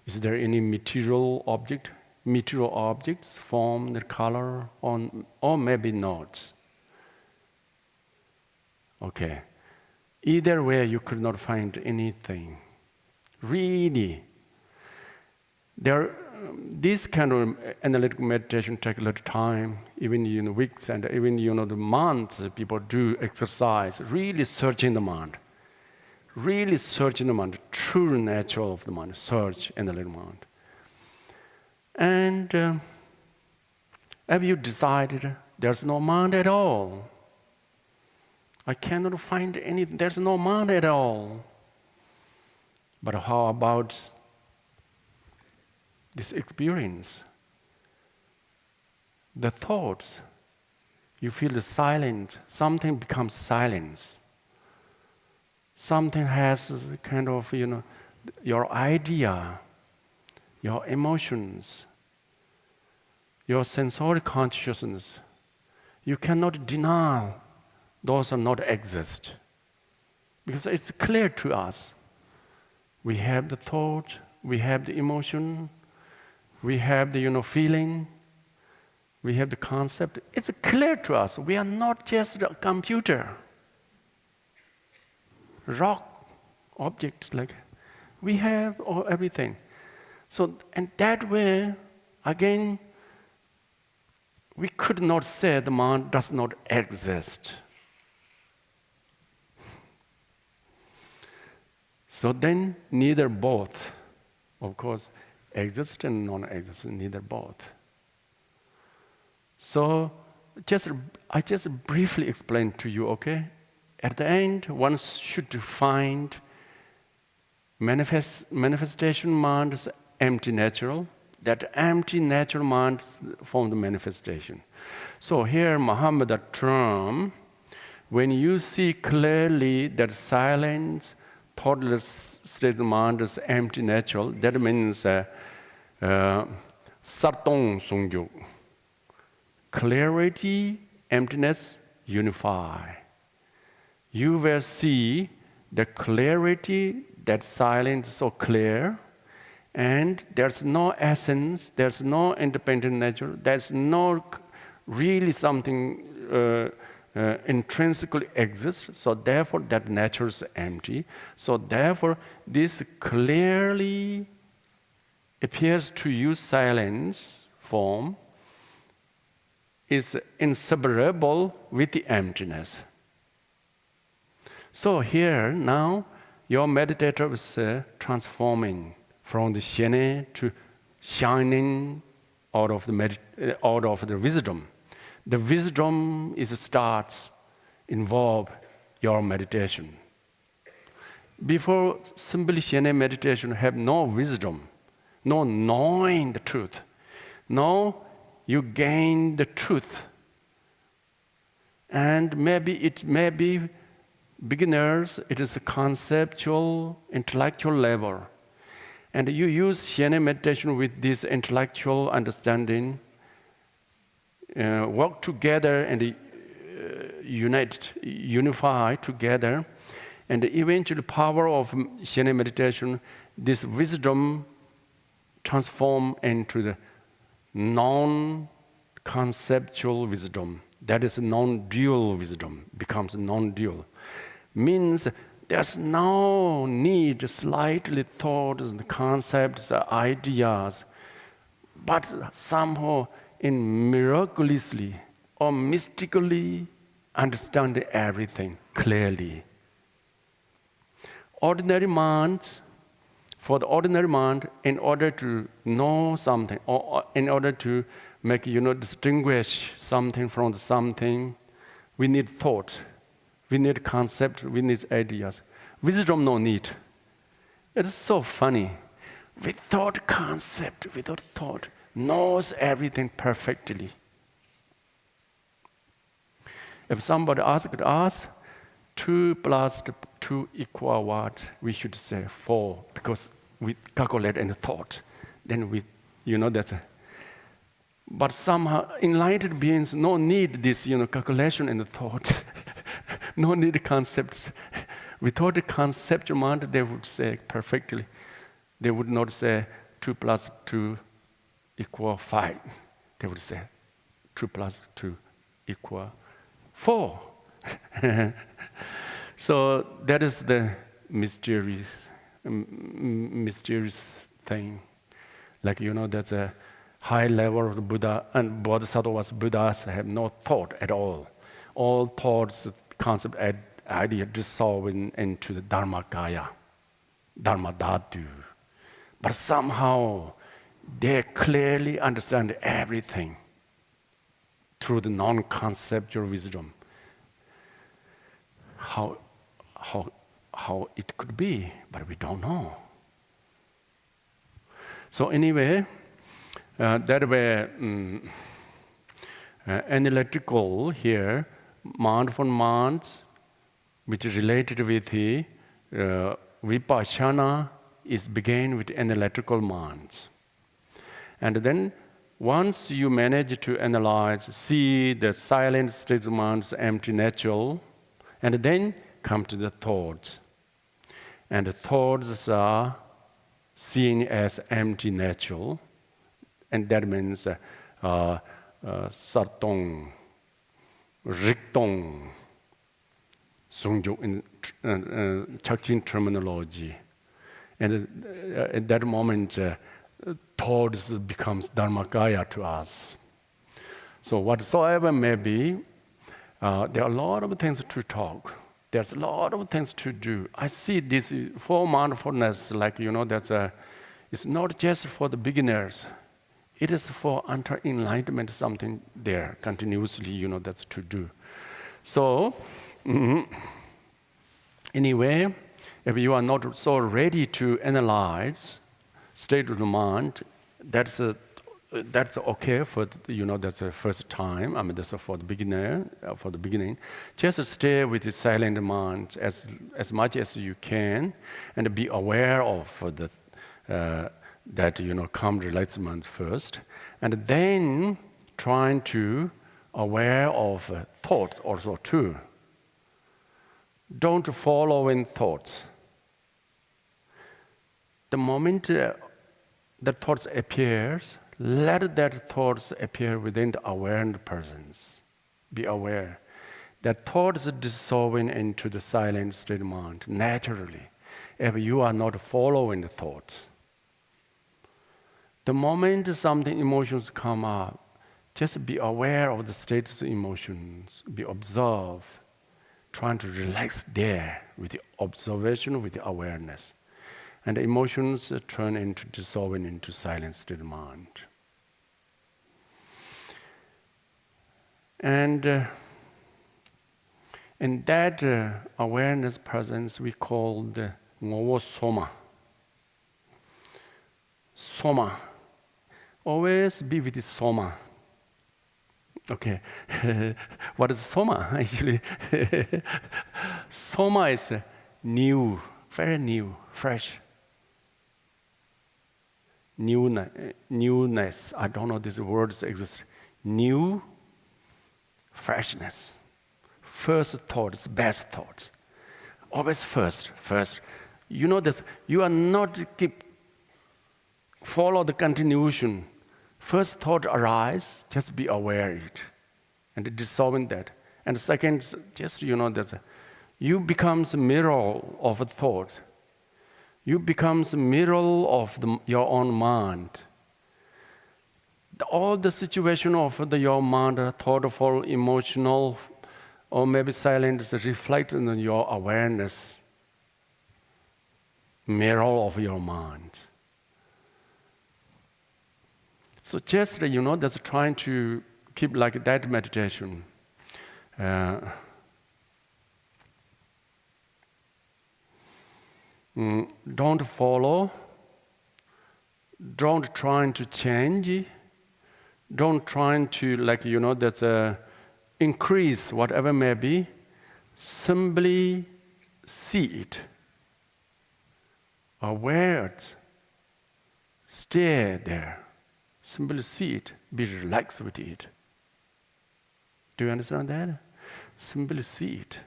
is there any material objects, form, the color, or maybe not? Okay. Either way, you could not find anything. Really, this kind of analytical meditation takes a little time, even weeks and even the months. People do exercise, really searching the mind, true nature of the mind, search analytical mind. And have you decided there's no mind at all? I cannot find anything. There's no mind at all. But how about this experience? The thoughts, you feel the silence, something becomes silence. Something has kind of, your idea, your emotions, your sensory consciousness. You cannot deny those are not exist. Because it's clear to us. We have the thought, we have the emotion, we have the feeling, we have the concept. It's clear to us. We are not just a computer. Rock objects, like we have everything. So, and that way, again, we could not say the mind does not exist. So then, neither both. Of course, exist and non-exist, neither both. So, I just briefly explained to you, okay? At the end, one should find manifestation mind is empty natural, That empty natural mind form the manifestation. So here, Muhammad term, when you see clearly that silence, thoughtless state of mind is empty natural, that means Sartong Sungjuk. Clarity, emptiness, unify. You will see the clarity, that silence is so clear, and there's no essence, there's no independent nature, there's no really something intrinsically exists, so therefore that nature is empty. So therefore this clearly appears to you silence form is inseparable with the emptiness. So here now your meditator is transforming from the shene to shining out of the wisdom. The wisdom starts involve your meditation. Before simply shene meditation have no wisdom, no knowing the truth. Now you gain the truth. And maybe it may be beginners, it is a conceptual, intellectual level. And you use shene meditation with this intellectual understanding, work together and unify together, and eventually power of shene meditation, this wisdom transform into the non-conceptual wisdom. That is non-dual wisdom, becomes non-dual. Means there's no need slightly thoughts, concepts, ideas, but somehow miraculously or mystically understand everything clearly. Ordinary minds, for the ordinary mind, in order to know something, or in order to make, distinguish something from something, we need thought, we need concept, we need ideas. Wisdom no need. It's so funny. Without concept, without thought, knows everything perfectly. If somebody asked us, 2 plus 2 equal what? We should say 4, because we calculate and thought. Then we, that's a. But somehow enlightened beings no need this, calculation and thought. No need concepts. Without the conceptual mind, they would say perfectly. They would not say 2 plus 2 equal 5. They would say 2 plus 2 equal 4. So that is the mysterious thing. Like, that's a high level of the Buddha, and Bodhisattvas, Buddhas have no thought at all. All thoughts, concept, idea dissolve into the Dharmakaya, Dharma Dhatu. But somehow they clearly understand everything through the non-conceptual wisdom. How it could be, but we don't know. So anyway, that way analytical here, mindful minds, which is related with the Vipassana, is begin with analytical minds. And then once you manage to analyze, see the silent state of minds, empty natural, and then come to the thoughts. And the thoughts are seen as empty natural, and that means Sartong, Riktong, Sungjuk in Chakchin terminology. And at that moment, thoughts becomes Dharmakaya to us. So whatsoever may be, there are a lot of things to talk. There's a lot of things to do. I see this for mindfulness, like, it's not just for the beginners. It is for enlightenment, something there continuously, that's to do. So, anyway, if you are not so ready to analyze state of the mind, That's okay for that's the first time. I mean, that's for the beginner, for the beginning. Just stay with the silent mind as much as you can, and be aware of the that calm relaxation first, and then trying to aware of thoughts also too. Don't follow in thoughts. The moment that thoughts appears, let that thoughts appear within the aware presence. Be aware that thoughts are dissolving into the silent state of mind naturally, if you are not following the thoughts. The moment something emotions come up, just be aware of the status of emotions. Be observe, trying to relax there with the observation, with the awareness. And the emotions turn into dissolving into silent state of mind. And in that awareness presence, we call the ngowo soma. Soma. Always be with the soma. Okay. What is soma? Actually, soma is new, very new, fresh. Newness. I don't know these words exist. New, freshness. First thoughts, best thoughts. Always first. You know this. You are not keep follow the continuation. First thought arise, just be aware of it, and dissolving that. And second, just that you becomes a mirror of a thought. You becomes a mirror of your own mind. All the situation of your mind, thoughtful, emotional, or maybe silent, reflect in your awareness, mirror of your mind. So just that's trying to keep like that meditation. Don't follow. Don't try to change. Don't try to increase whatever may be. Simply see it. Aware it. Stay there. Simply see it. Be relaxed with it. Do you understand that? Simply see it.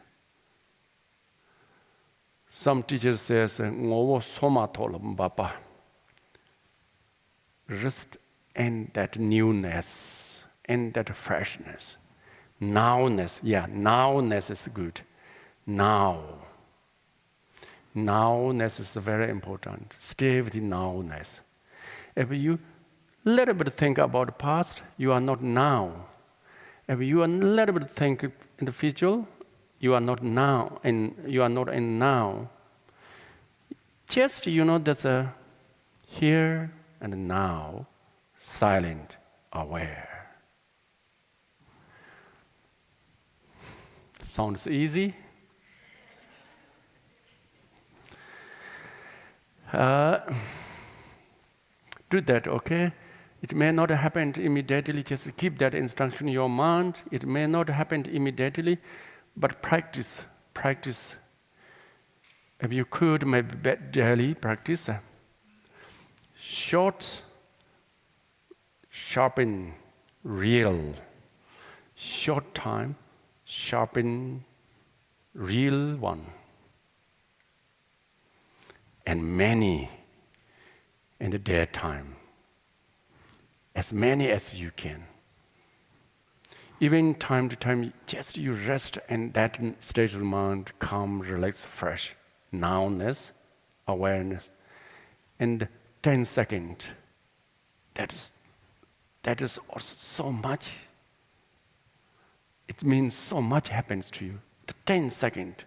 Some teachers says, "Ngowo soma tolom bapa." Rest in that newness, in that freshness. Nowness, nowness is good. Nowness is very important. Stay with the nowness. If you little bit think about the past, you are not now. If you are little bit think in the future, you are not now, and you are not in now. Just that's a here and now, silent, aware. Sounds easy? Do that, okay? It may not happen immediately, just keep that instruction in your mind. It may not happen immediately, but practice. If you could, maybe daily practice. Short, sharpen, real. Short time, sharpen, real one. And many in the daytime. As many as you can. Even time to time, just you rest in that state of mind, calm, relaxed, fresh. Nowness, awareness. And 10 seconds. That is also so much. It means so much happens to you. The 10 seconds.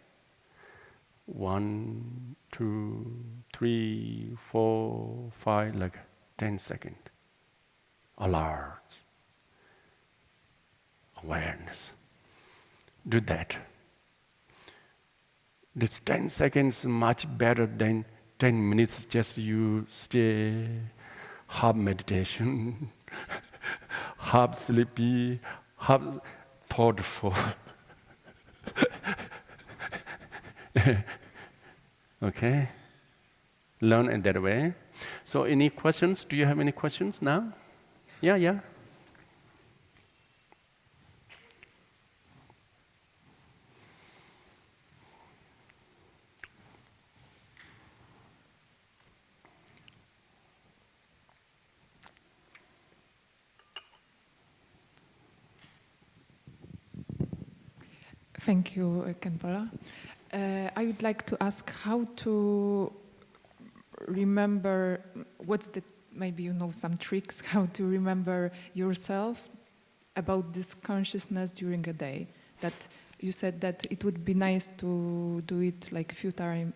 1, 2, 3, 4, 5, like 10 seconds. Alert. Awareness. Do that. This 10 seconds is much better than 10 minutes just you stay half meditation, half sleepy, half thoughtful. Okay? Learn in that way. So any questions? Do you have any questions now? Yeah. Thank you, Khenpo. I would like to ask how to remember, maybe you know some tricks, how to remember yourself about this consciousness during a day. That you said that it would be nice to do it like a few times.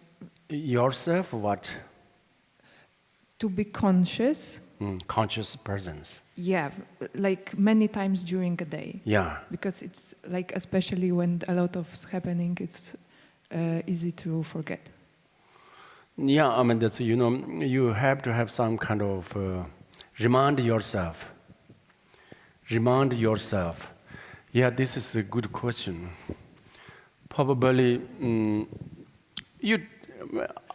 Yourself, what? To be conscious. Conscious presence. Yeah, like many times during a day. Yeah. Because it's like, especially when a lot of is happening, it's easy to forget. Yeah, I mean, that's, you have to have some kind of remind yourself. Remind yourself. Yeah, this is a good question. Probably,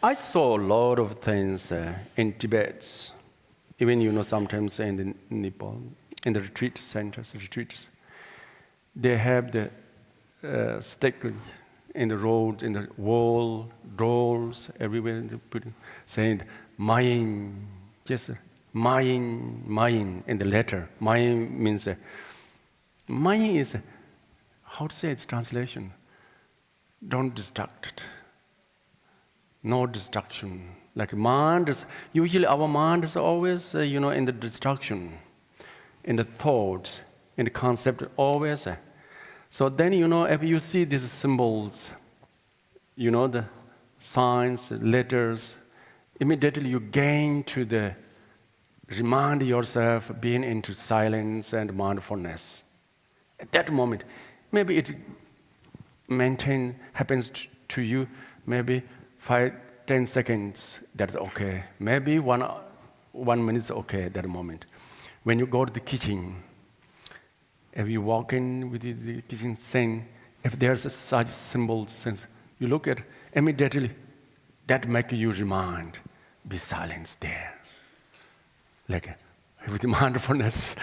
I saw a lot of things in Tibet, even, sometimes in Nepal, in the retreat centers, retreats. They have the stick in the road, in the wall, doors, everywhere, saying, Mayin, just Mayin in the letter. Mayin means, Mayin is, how to say its translation? Don't distract it. No distraction. Like mind is, usually our mind is always, in the distraction, in the thoughts, in the concept, always. So then, if you see these symbols, the signs, letters, immediately you gain to remind yourself being into silence and mindfulness. At that moment, maybe it happens to you, maybe 5-10 seconds, that's okay. Maybe 1 minute is okay at that moment. When you go to the kitchen, if you walk in with the kitchen saying, if there's such symbol, sense, you look at immediately, that makes you remind, be silent there. Like with mindfulness.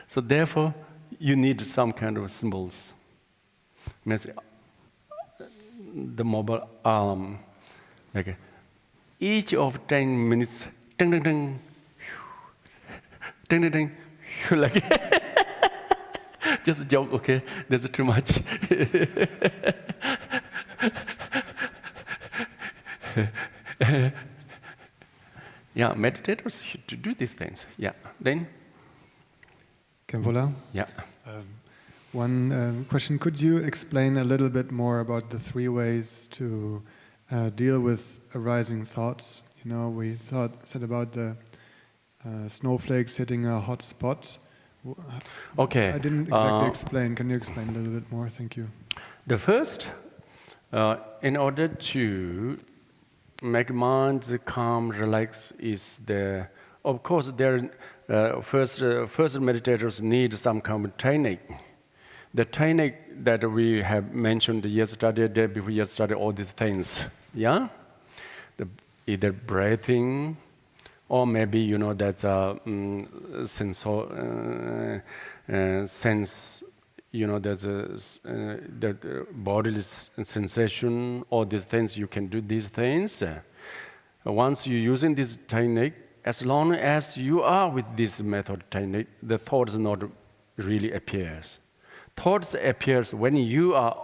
So therefore, you need some kind of symbols. Means the mobile arm, like each of 10 minutes, ding, ding, ding, ding, ding, ding, like just a joke, okay? That's too much. Yeah, meditators should do these things. Yeah, then? Khenpo. Yeah. One question, could you explain a little bit more about the 3 ways to deal with arising thoughts? We said about the snowflakes hitting a hot spot. Okay. I didn't exactly explain. Can you explain a little bit more? Thank you. The first, in order to make mind calm, relax, is of course, first meditators need some kind of technique. The technique that we have mentioned yesterday, day before yesterday, all these things, yeah? Either breathing, or maybe, that's sense, there's the bodily sensation, all these things, you can do these things. Once you're using this technique, as long as you are with this method technique, the thoughts not really appears. Thoughts appears when you are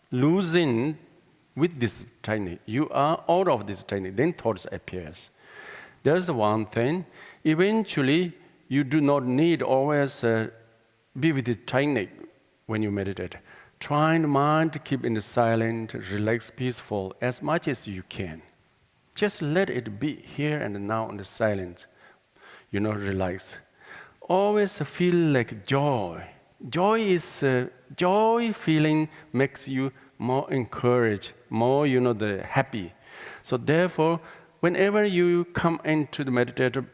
losing with this technique. You are out of this technique, then thoughts appears. There's one thing. Eventually, you do not need always be with the technique when you meditate. Try the mind to keep in the silent, relaxed, peaceful as much as you can. Just let it be here and now in the silence. Relax. Always feel like joy. Joy feeling makes you more encouraged, more, happy. So therefore, whenever you come into the meditator,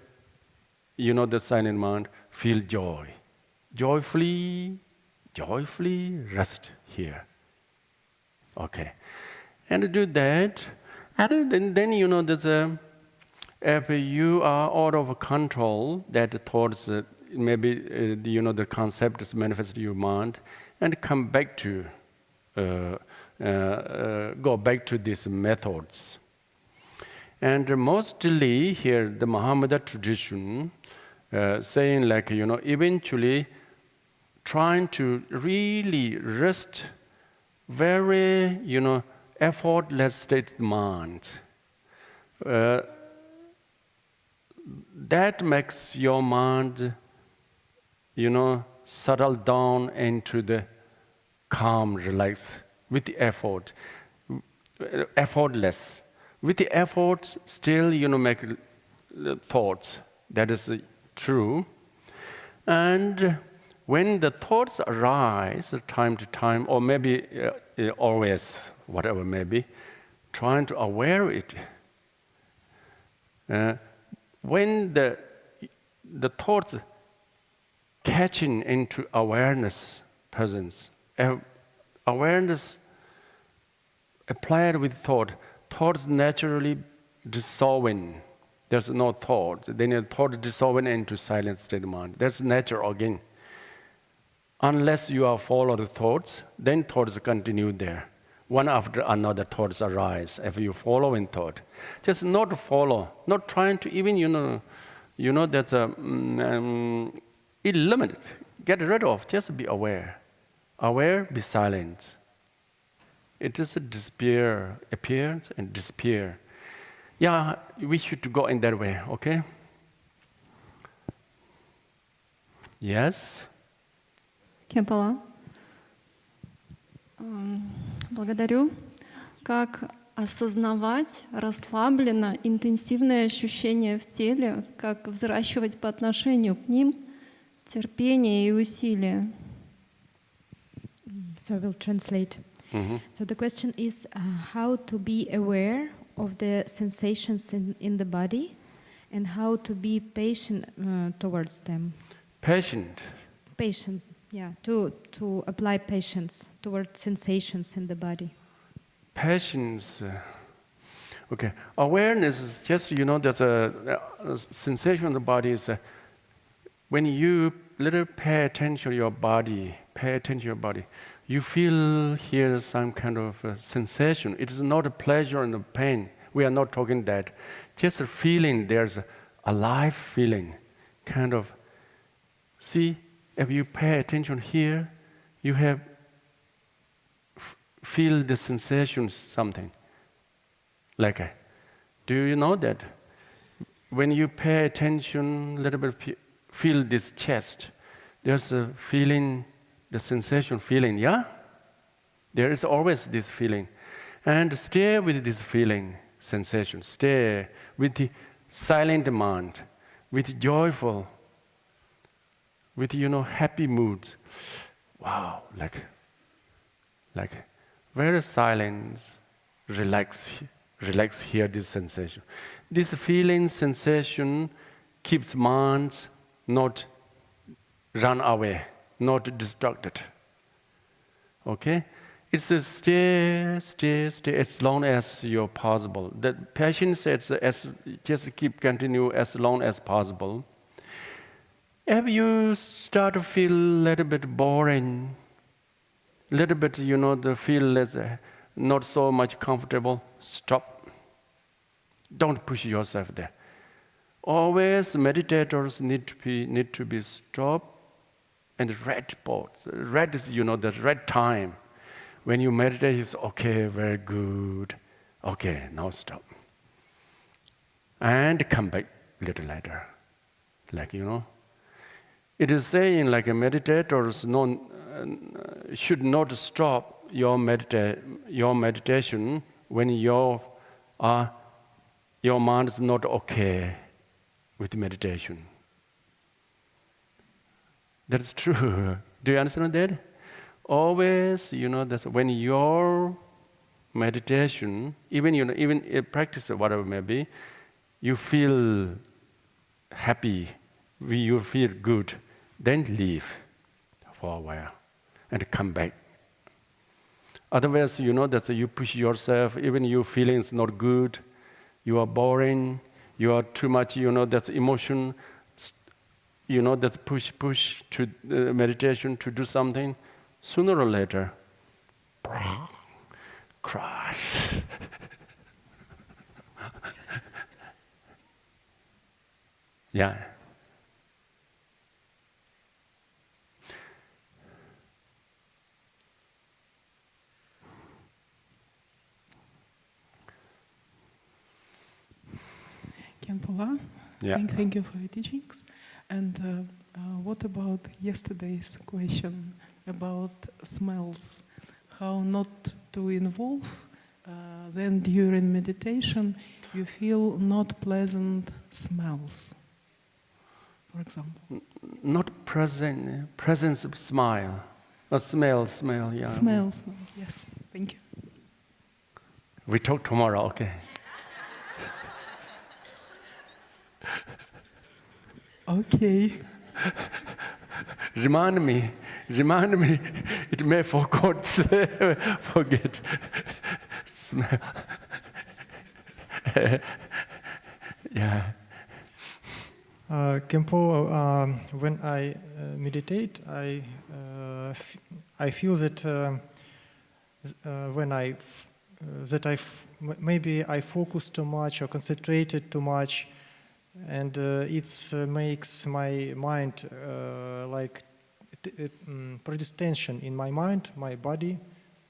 you know, the silent mind, feel joy. Joyfully rest here. Okay. And do that. And then you know, there's if you are out of control, that towards maybe, you know, the concept is manifest in your mind, and come back to, go back to these methods. And mostly here, the Muhammadan tradition saying like, you know, eventually trying to really rest very, you know, effortless state of mind. That makes your mind, you know, settle down into the calm, relax, with the effort, effortless. With the efforts, still, you know, make thoughts. That is true. And when the thoughts arise time to time, or maybe always, whatever maybe, trying to aware it. When the thoughts catching into awareness presence, awareness applied with thoughts naturally dissolving. There's no thought. Then a thought dissolving into silent state of mind. That's nature again. Unless you are follow the thoughts, then thoughts continue there. One after another thoughts arise if you follow in thought. Just not follow, not trying to even, you know that's eliminate, get rid of, just be aware. Aware, be silent. It is a disappear, appearance and disappear. Yeah, we should go in that way, okay? Yes? Кхенпо, благодарю. Как осознавать расслабленно интенсивные ощущения в теле, как взращивать по отношению к ним терпение и усилие? So I will translate. So the question is how to be aware of the sensations in the body and how to be patient towards them. Patient. Patience, yeah, to apply patience towards sensations in the body. Patience. Okay. Awareness is just, you know, there's a sensation in the body is when you little pay attention to your body, you feel here some kind of sensation. It is not a pleasure and a pain. We are not talking that. Just a feeling, there's a live feeling, kind of. See, if you pay attention here, you have feel the sensation something. Like, do you know that? When you pay attention, a little bit feel this chest. There's a feeling, the sensation feeling, yeah? There is always this feeling. And stay with this feeling, sensation. Stay with the silent mind, with joyful, with, you know, happy moods. Wow, like very silence, relax here, this sensation. This feeling, sensation keeps minds not run away, not distracted. Okay? It's a stay as long as you're possible. The patience is just keep continue as long as possible. If you start to feel a little bit boring, little bit, you know, the feel is not so much comfortable, stop. Don't push yourself there. Always meditators need to be stopped and right pause. Right is, you know, the right time. When you meditate, it's okay, very good. Okay, now stop. And come back a little later. Like, you know. It is saying like a meditators should not stop your meditation when your mind is not okay with meditation. That's true. Do you understand that? Always, you know, that's when your meditation, even, you know, even practice whatever it may be, you feel happy, you feel good, then leave for a while and come back. Otherwise, that you push yourself, even you feeling it's not good, you are boring, you are too much, that's emotion, that's push to meditation to do something. Sooner or later, crash. Yeah. Khenpo, Yeah. thank you for your teachings. And what about yesterday's question about smells? How not to involve, then during meditation you feel not pleasant smells, for example. Not presence smile. Smell, yeah. Smell, yes, thank you. We talk tomorrow, okay? Okay. Remind me, it may forget smell. Yeah. Khenpo, when I meditate, I feel that maybe I focus too much or concentrated too much, and it makes my mind produce tension in my mind, my body,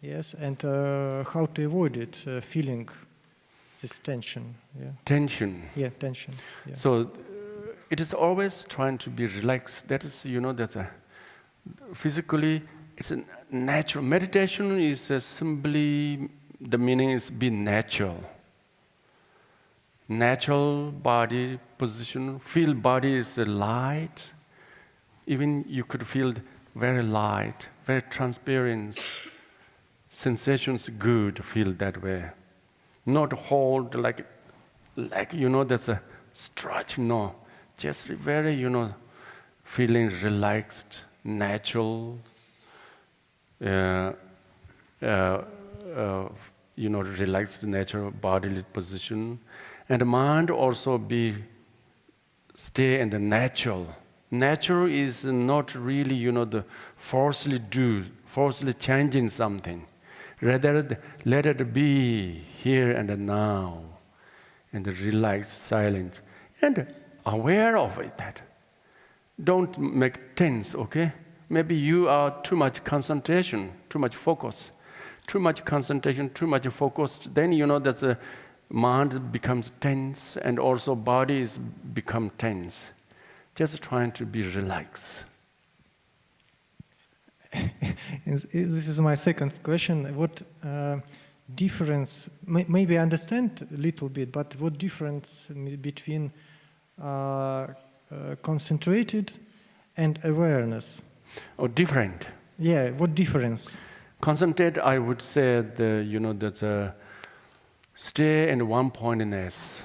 yes, and how to avoid it, feeling this tension. Yeah. Tension. Yeah, tension. Yeah. So it is always trying to be relaxed. That is, that's physically, it's a natural. Meditation is simply, the meaning is be natural. Natural body position, feel body is light. Even you could feel very light, very transparent. Sensations good, feel that way. Not hold like that's a stretch, no. Just very, feeling relaxed, natural, relaxed, natural bodily position. And the mind also stay in the natural. Natural is not really, the forcefully changing something. Rather, let it be here and now, and relaxed, silent, and aware of it. Don't make tense, okay? Maybe you are too much concentration, too much focus. Too much concentration, too much focus, then that the mind becomes tense, and also body is become tense. Just trying to be relaxed. This is my second question. What difference, maybe I understand a little bit, but what difference between concentrated and awareness? Oh, different. Yeah, what difference? Concentrate, I would say, that's a stay in one pointedness.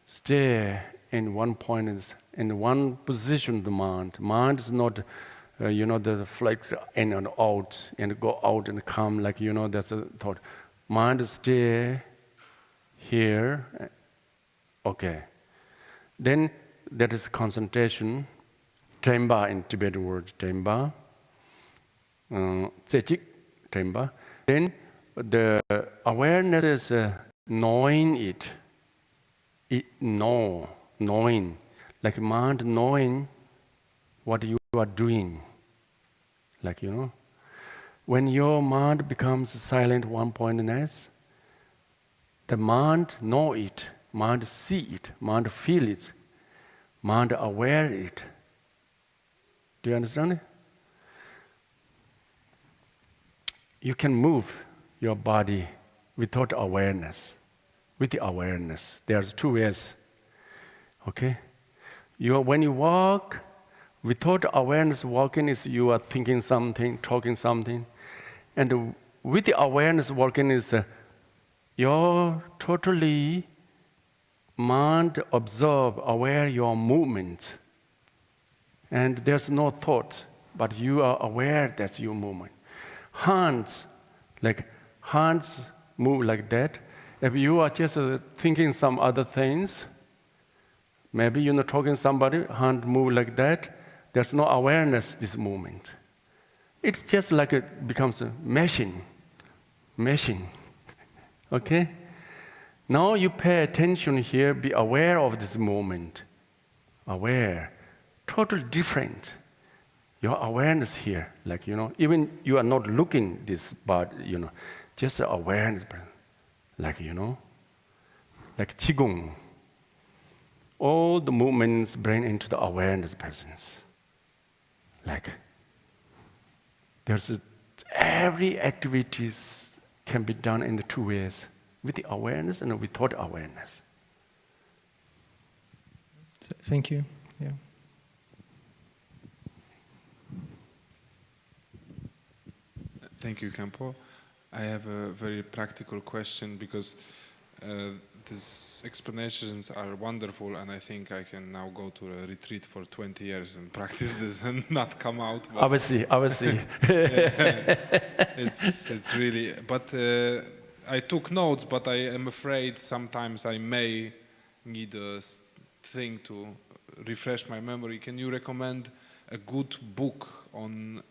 Stay in one pointedness, in one position, the mind. Mind is not, the flex in and out, and go out and come, like, that's a thought. Mind stay here, okay. Then that is concentration. Tremba in Tibetan word, tremba. Tsechik, tremba. Then the awareness is knowing it. Knowing. Like mind knowing what you are doing. Like, when your mind becomes silent one pointedness, the mind know it, mind see it, mind feel it, mind aware it. Do you understand it? You can move your body without awareness. With the awareness, there's two ways. Okay? When you walk, without awareness, walking is you are thinking something, talking something. And with the awareness, walking is you're totally mind observe, aware your movement. And there's no thought, but you are aware that's your movement. Hands move like that. If you are just thinking some other things, maybe you're not talking to somebody, hand move like that, there's no awareness this movement. It's just like it becomes a meshing. Okay? Now you pay attention here, be aware of this moment. Aware. Totally different. Your awareness here, like, even you are not looking this, but, just awareness, like, like Qigong. All the movements bring into the awareness presence. Like, every activities can be done in the two ways, with the awareness and without awareness. Thank you. Yeah. Thank you, Khenpo. I have a very practical question because these explanations are wonderful, and I think I can now go to a retreat for 20 years and practice this and not come out. Obviously. It's really. But I took notes, but I am afraid sometimes I may need a thing to refresh my memory. Can you recommend a good book on,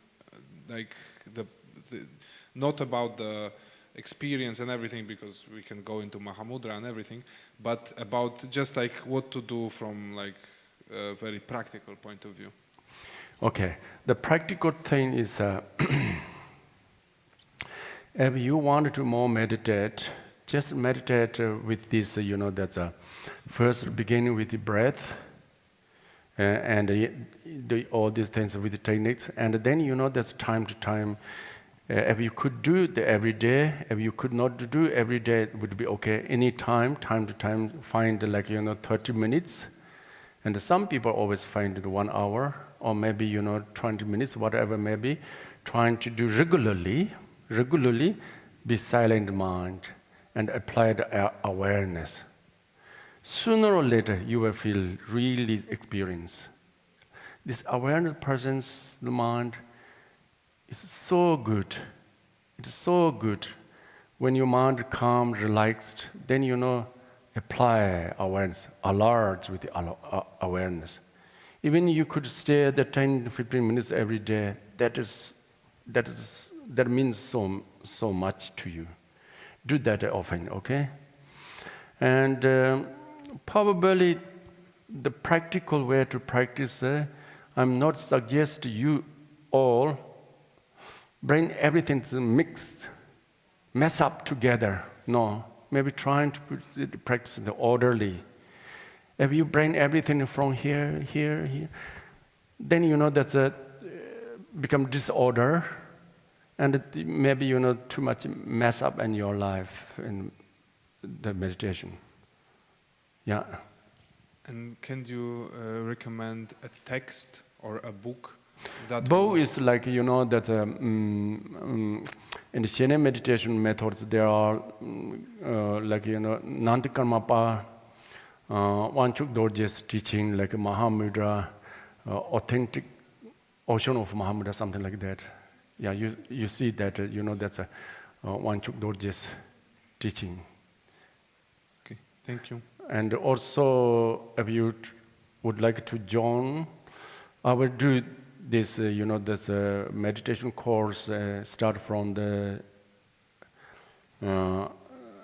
like, not about the experience and everything, because we can go into Mahamudra and everything, but about just like what to do from like a very practical point of view? Okay, the practical thing is, if you want to more meditate, just meditate with this, that's first beginning with the breath, and all these things with the techniques, and then that's time to time. If you could do it every day, if you could not do every day, it would be okay. Any time to time, find 30 minutes. And some people always find it 1 hour, or maybe 20 minutes, whatever maybe. Trying to do regularly, be silent mind, and apply the awareness. Sooner or later, you will feel really experience. This awareness presence, the mind, it's so good. It's so good. When your mind calm, relaxed, then apply awareness, alert with the awareness. Even you could stay the 10 to 15 minutes every day. That means so much to you. Do that often, okay? And probably the practical way to practice, I'm not suggest you all bring everything to mess up together. No, maybe trying to practice the orderly. If you bring everything from here, then that's become disorder, and maybe too much mess up in your life in the meditation. Yeah. And can you recommend a text or a book? Both is like, that in the Shen meditation methods, there are Nandi Karmapa, Wanchuk Dorje's teaching, like Mahamudra, authentic ocean of Mahamudra, something like that. Yeah, you see that, that's a Wanchuk Dorje's teaching. Okay, thank you. And also, if you would like to join, I will do this, this meditation course start from the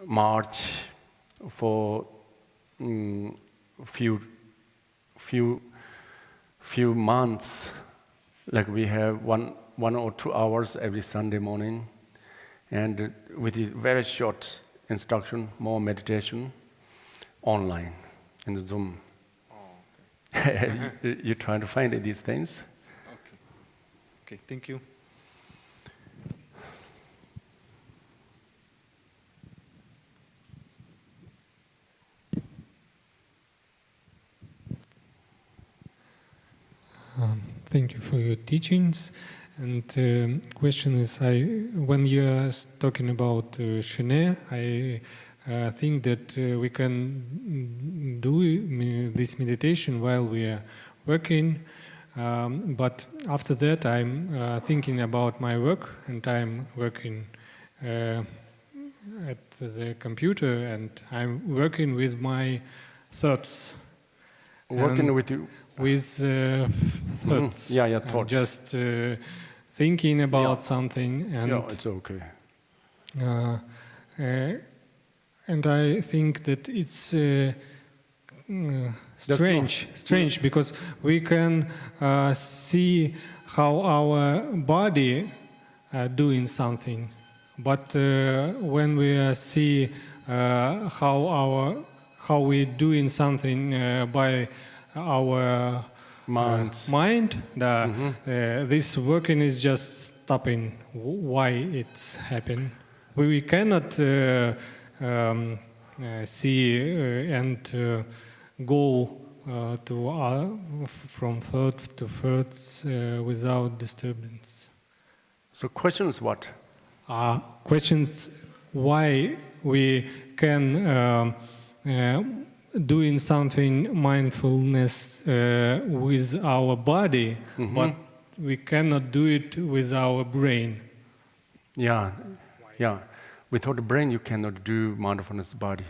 March for few months. Like we have one or 2 hours every Sunday morning, and with a very short instruction, more meditation, online in the Zoom. Oh, okay. You're trying to find these things. Okay, thank you. Thank you for your teachings. And question is, when you are talking about Shene, I think that we can do this meditation while we are working, But after that, I'm thinking about my work, and I'm working at the computer, and I'm working with my thoughts. Working And with you. with thoughts. Yeah, I'm thoughts. just thinking about something, and Yeah, it's okay. and I think that it's strange because we can see how our body doing something, but when we see how we doing something by our mind, this working is just stopping. Why it's happening? We cannot see and go from third to third without disturbance. So question is what? Questions why we can doing something mindfulness with our body, but we cannot do it with our brain. Yeah. Without the brain, you cannot do mindfulness body.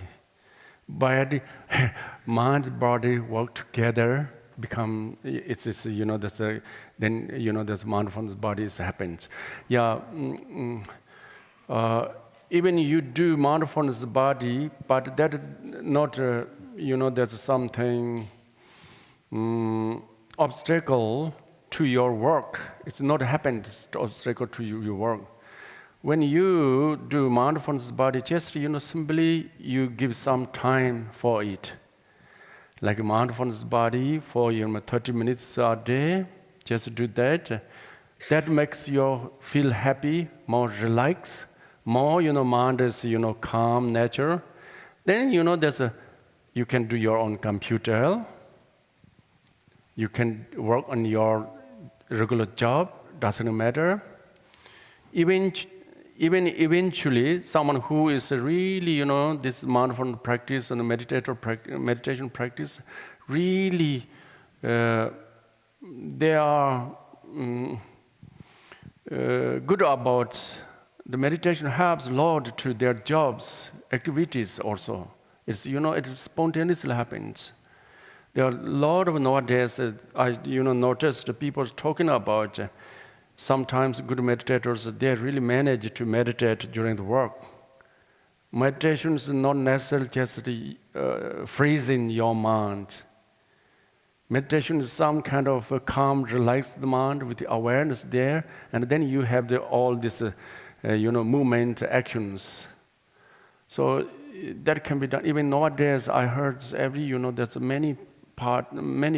Body, mind, body work together. Become it's you know there's a then you know there's mindfulness body happens. Yeah. Even you do mindfulness body, but that not you know there's something obstacle to your work. It's not happened. It's obstacle to your work. When you do mindfulness body, just simply you give some time for it. Like mindfulness body for 30 minutes a day, just do that. That makes you feel happy, more relaxed, more mind is calm nature. Then you can do your own computer. You can work on your regular job. Doesn't matter. Even eventually, someone who is really, this mindfulness practice and meditation practice, really, they are good about the meditation helps a lot to their jobs, activities also. It's, it spontaneously happens. There are a lot of nowadays, I noticed the people talking about sometimes good meditators, they really manage to meditate during the work. Meditation is not necessarily just freezing your mind. Meditation is some kind of a calm, relaxed mind with the awareness there, and then you have all these, movement, actions. So that can be done. Even nowadays, I heard there's many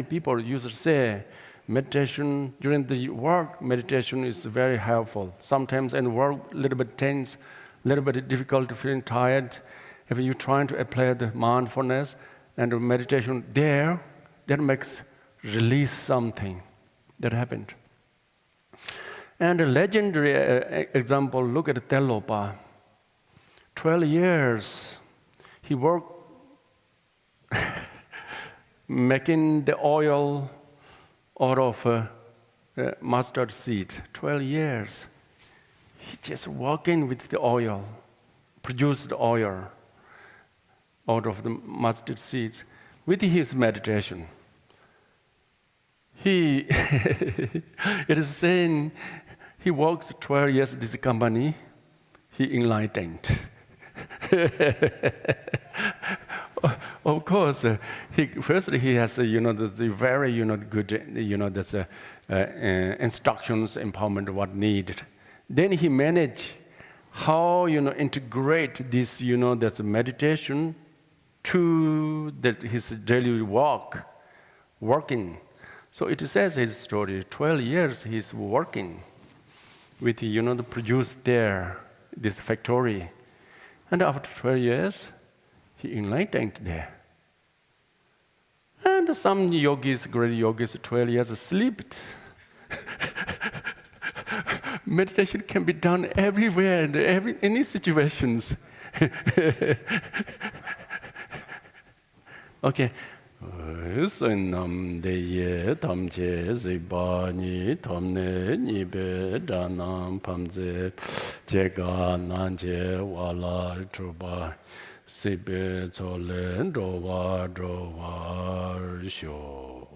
people used to say, meditation during the work, meditation is very helpful. Sometimes in work, a little bit tense, a little bit difficult, feeling tired. If you're trying to apply the mindfulness and the meditation there, that makes release something that happened. And a legendary example, look at Karmapa. 12 years, he worked making the oil out of mustard seed. 12 years. He just working with the oil, produced oil out of the mustard seeds with his meditation. It is saying he works 12 years at this company, he enlightened. Of course, firstly he has the very good instructions, empowerment what needed. Then he managed how integrate this that's meditation to his daily working. So it says his story. 12 years he's working with the produce there this factory, and after 12 years. He enlightened there. And some yogis, great yogis, 12 years slept. Meditation can be done everywhere, in any situations. Okay, Nam de ye tam che ziba ni tom ne ni be danam pamze che ga nan che wala chuba sibe cholen do wa sho